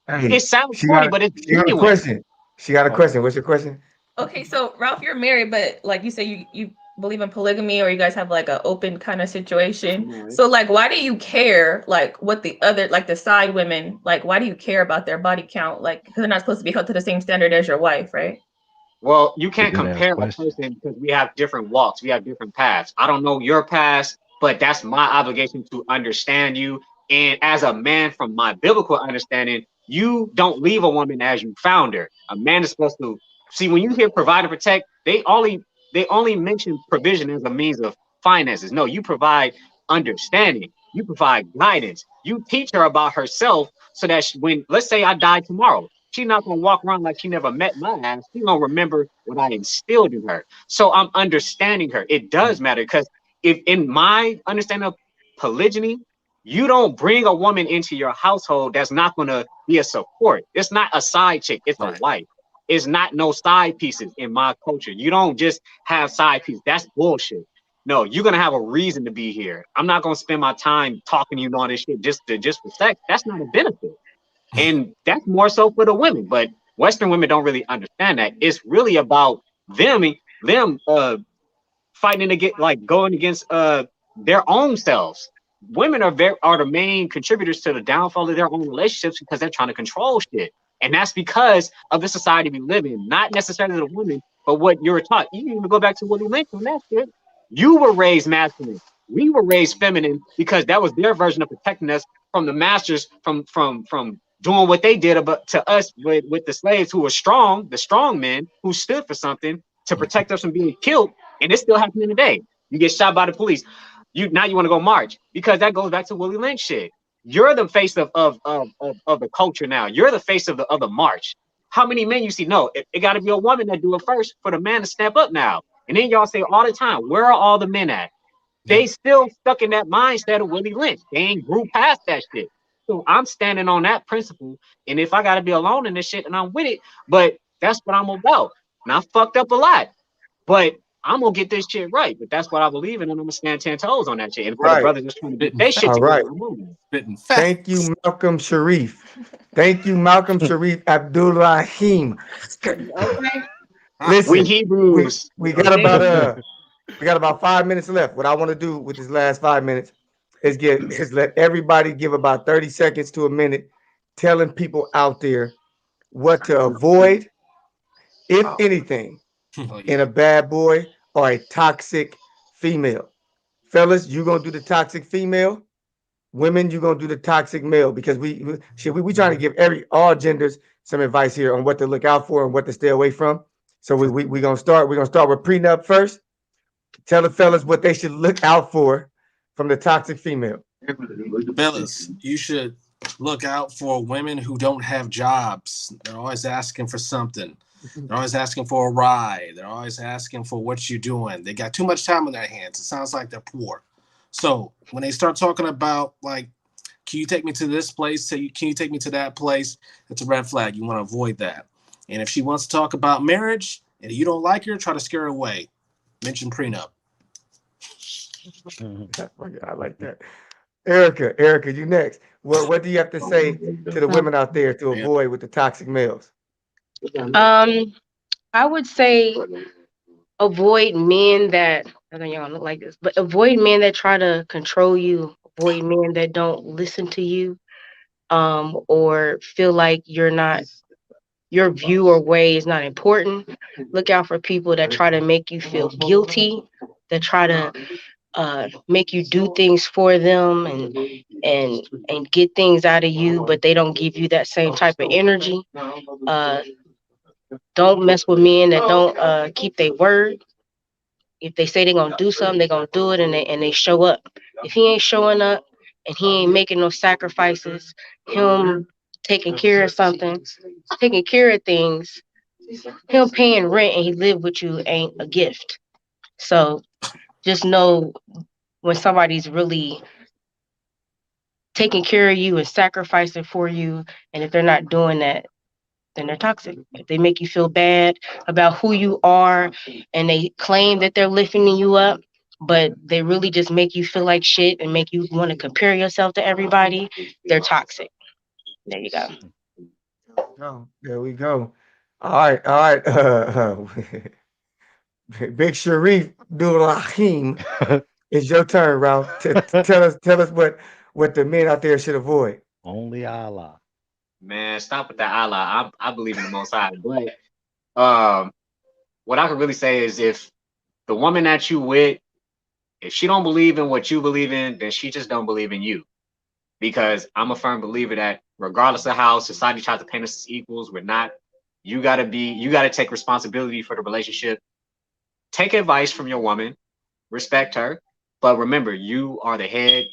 E: Hey,
D: It sounds
E: she
D: corny,
E: got
D: but it's
E: she got a
D: genuine.
E: question. She got a question. What's your question?
K: Okay, so Ralph, you're married, but like you say, you believe in polygamy, or you guys have like an open kind of situation.
D: Right.
K: So like, why do you care? Like, what the other, like the side women, like, why do you care about their body count? Like, because they're not supposed to be held to the same standard as your wife, right?
D: Well, you
G: It's a
D: can't
G: good ass
D: compare a
G: question.
D: person because we have different walks, we have different paths. I don't know your past, but that's my obligation to understand you. And as a man, from my biblical understanding, you don't leave a woman as you found her. A man is supposed to see when you hear provide and protect, they only mention provision as a means of finances. No, you provide understanding, you provide guidance, you teach her about herself so that when let's say I die tomorrow, she's not gonna walk around like she never met my ass. She's gonna remember what I instilled in her. So I'm understanding her. It does matter because if in my understanding of polygyny, you don't bring a woman into your household that's not gonna be a support. It's not a side chick, it's a
J: Right.
D: wife. It's not no side pieces in my culture. You don't just have side pieces. That's bullshit. No, you're gonna have a reason to be here. I'm not gonna spend my time talking to you and all this shit just for sex. That's not a benefit. And that's more so for the women, but Western women don't really understand that. It's really about them fighting to get like going against their own selves. Women are the main contributors to the downfall of their own relationships because they're trying to control shit. And that's because of the society we live in, not necessarily the women, but what you're taught. You can even go back to Willie Lynch on that shit. You were raised masculine. We were raised feminine because that was their version of protecting us from the masters, from doing what they did about to us with the slaves who were strong, the strong men who stood for something to protect us from being killed. And it's still happening today. You get shot by the police. You want to go march because that goes back to Willie Lynch shit. You're the face of the culture now. You're the face of the march. How many men you see? No, it got to be a woman that do it first for the man to step up now. And then y'all say all the time, where are all the men at? They
J: Yep.
D: still stuck in that mindset of Willie Lynch. They ain't grew past that shit. So I'm standing on that principle. And if I gotta be alone in this shit, and I'm with it, but that's what I'm about. And I fucked up a lot. But I'm gonna get this shit right. But that's what I believe in, and I'm gonna stand 10 toes on that shit. And for the
E: Right.
D: brothers just trying to get
J: Spitting
D: their shit
J: facts.
E: All
D: together,
E: right.
D: I'm moving.
J: Spitting facts.
E: Thank you, Malcolm Sharif. Thank you, Malcolm Sharif Abdullahim.
C: Okay.
J: Ah,
D: We
E: Listen, we
D: Hebrews.
E: we got
C: Okay.
E: about we got about 5 minutes left. What I want to do with this last 5 minutes is let everybody give about 30 seconds to a minute telling people out there what to avoid, if anything,
J: oh
E: in
J: yeah.
E: a bad boy or a toxic female. Fellas, you gonna do the toxic female. Women, you gonna do the toxic male because we trying to give all genders some advice here on what to look out for and what to stay away from. So we're gonna start with prenup first. Tell the fellas what they should look out for from the toxic female.
J: Fellas, you should look out for women who don't have jobs. They're always asking for something. They're always asking for a ride. They're always asking for what you're doing. They got too much time on their hands. It sounds like they're poor. So when they start talking about like, can you take me to this place? Can you take me to that place? It's a red flag. You want to avoid that. And if she wants to talk about marriage and you don't like her, try to scare her away. Mention prenup.
E: I like that. Erica, you next. What do you have to say to the women out there to
J: Yeah.
E: avoid with the toxic males?
L: Um, I would say avoid men that I know y'all don't look like this, but avoid men that try to control you. Avoid men that don't listen to you, or feel like your view or way is not important. Look out for people that try to make you feel guilty, that try to make you do things for them and get things out of you, but they don't give you that same type of energy. Uh, don't mess with men that don't keep their word. If they say they're gonna do something, they're gonna do it, and they show up. If he ain't showing up and he ain't making no sacrifices, him taking care of something, taking care of things, him paying rent and he live with you ain't a gift. So just know when somebody's really taking care of you and sacrificing for you, and if they're not doing that, then they're toxic. If they make you feel bad about who you are and they claim that they're lifting you up, but they really just make you feel like shit and make you want to compare yourself to everybody, they're toxic. There you go.
E: Oh, there we go. All right. Big Sharif Abdullahim, it's your turn, Ralph. Tell us what the men out there should avoid.
G: Only Allah.
D: Man, stop with that Allah. I believe in the Most High. But um, what I can really say is if the woman that you with, if she don't believe in what you believe in, then she just don't believe in you. Because I'm a firm believer that regardless of how society tries to paint us as equals, we're not. You gotta take responsibility for the relationship. Take advice from your woman, respect her, but remember you are the head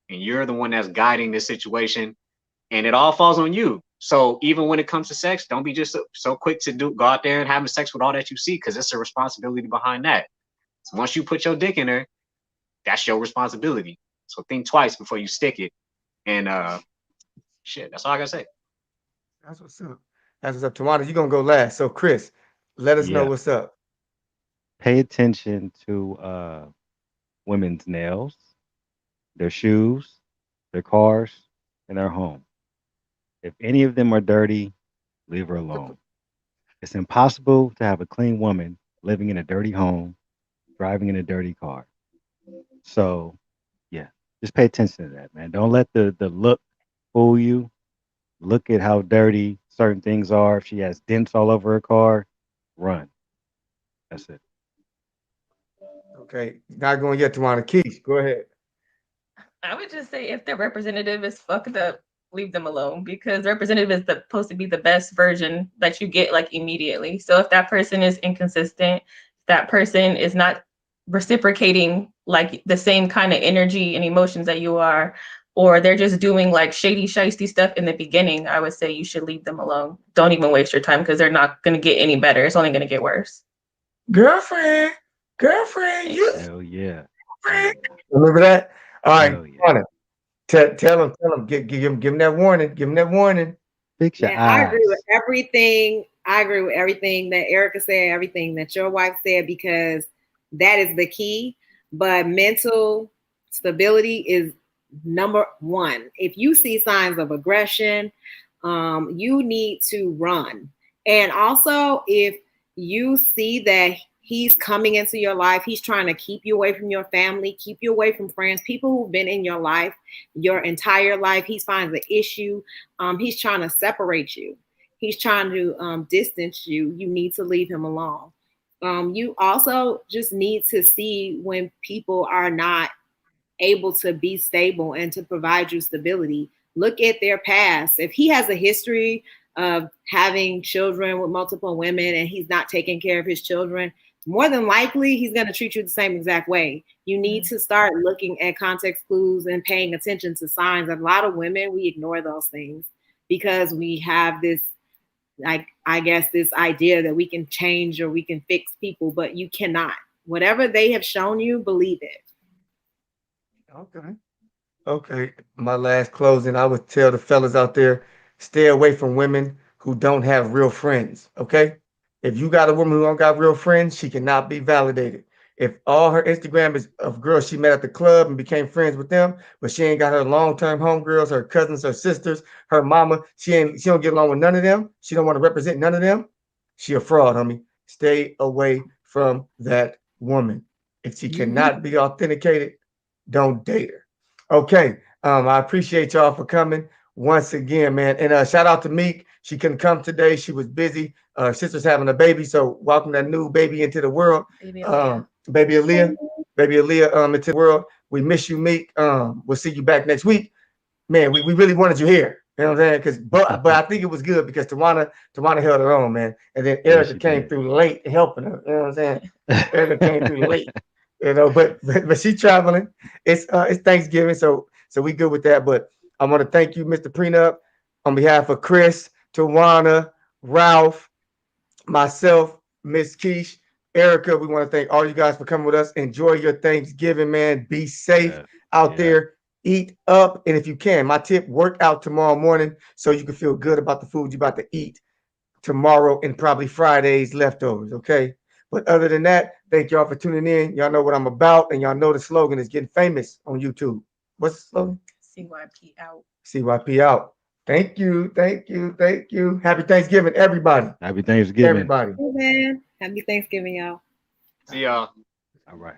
D: and you're the one that's guiding this situation, and it all falls on you. So even when it comes to sex, don't be just so quick to go out there and having sex with all that you see, because it's a responsibility behind that. So once you put your dick in her, that's your responsibility. So think twice before you stick it. And shit, that's all I gotta say.
E: That's what's up. That's what's up. Tawana, you're gonna go last. So Chris, let us know
G: Yeah.
E: what's up.
G: Pay attention to women's nails, their shoes, their cars, and their home. If any of them are dirty, leave her alone. It's impossible to have a clean woman living in a dirty home, driving in a dirty car. So Just pay attention to that, man. Don't let the look fool you. Look at how dirty certain things are. If she has dents all over her car, run. That's it.
E: Okay, not going yet, Tawana. Keish, go ahead.
K: I would just say if the representative is fucked up, leave them alone because representative is supposed to be the best version that you get like immediately. So if that person is inconsistent, that person is not reciprocating like the same kind of energy and emotions that you are, or they're just doing like shady, shisty stuff in the beginning, I would say you should leave them alone. Don't even waste your time because they're not going to get any better. It's only going to get worse.
E: Girlfriend, you
G: Hell yeah.
E: remember that? All right,
G: Hell yeah.
E: Tawana, tell him, give him that warning. Give him that warning.
G: Fix your
F: Man, I agree with
G: eyes.
F: everything. I agree with everything that Erica said, everything that your wife said, because that is the key. But mental stability is number one. If you see signs of aggression, you need to run. And also, if you see that he's coming into your life, he's trying to keep you away from your family, keep you away from friends, people who've been in your life your entire life, he finds an issue. He's trying to separate you. He's trying to distance you. You need to leave him alone. You also just need to see when people are not able to be stable and to provide you stability. Look at their past. If he has a history of having children with multiple women and he's not taking care of his children, more than likely he's going to treat you the same exact way. You need to start looking at context clues and paying attention to signs. A lot of women, we ignore those things because we have this, like, I guess, this idea that we can change or we can fix people, but you cannot. Whatever they have shown you, believe it.
E: Okay. My last closing, I would tell the fellas out there, stay away from women who don't have real friends. Okay. If you got a woman who don't got real friends, she cannot be validated. If all her Instagram is of girls she met at the club and became friends with them, but she ain't got her long-term homegirls, her cousins, her sisters, her mama, she don't get along with none of them. She don't want to represent none of them. She a fraud, homie. Stay away from that woman. If she cannot be authenticated, don't date her. Okay. I appreciate y'all for coming once again, man. And shout out to Meek. She couldn't come today. She was busy. Sister's having a baby, so welcome that new baby into the world.
K: Baby Aaliyah.
E: Baby Aaliyah into the world. We miss you, Meek. We'll see you back next week. Man, we really wanted you here. You know what I'm saying? But I think it was good because Tawana held her own, man. And then
G: Yeah,
E: Erica
G: she
E: came
G: did.
E: through late helping her. You know what I'm saying? Erica came through late. You know, but she traveling. It's Thanksgiving, so we good with that. But I want to thank you, Mr. Prenup, on behalf of Chris, Tawana, Ralph, myself, Miss Keish, Erica. We want to thank all you guys for coming with us. Enjoy your Thanksgiving, man. Be safe out there. Eat up, and if you can, my tip: work out tomorrow morning so you can feel good about the food you're about to eat tomorrow and probably Friday's leftovers. Okay. But other than that, thank y'all for tuning in. Y'all know what I'm about, and y'all know the slogan is getting famous on YouTube. What's the slogan?
K: C.Y.P. out.
E: C.Y.P. out. Thank you. Happy Thanksgiving, everybody.
G: Happy Thanksgiving.
E: Everybody.
F: Hey, man. Happy Thanksgiving, y'all.
D: See y'all.
G: All right.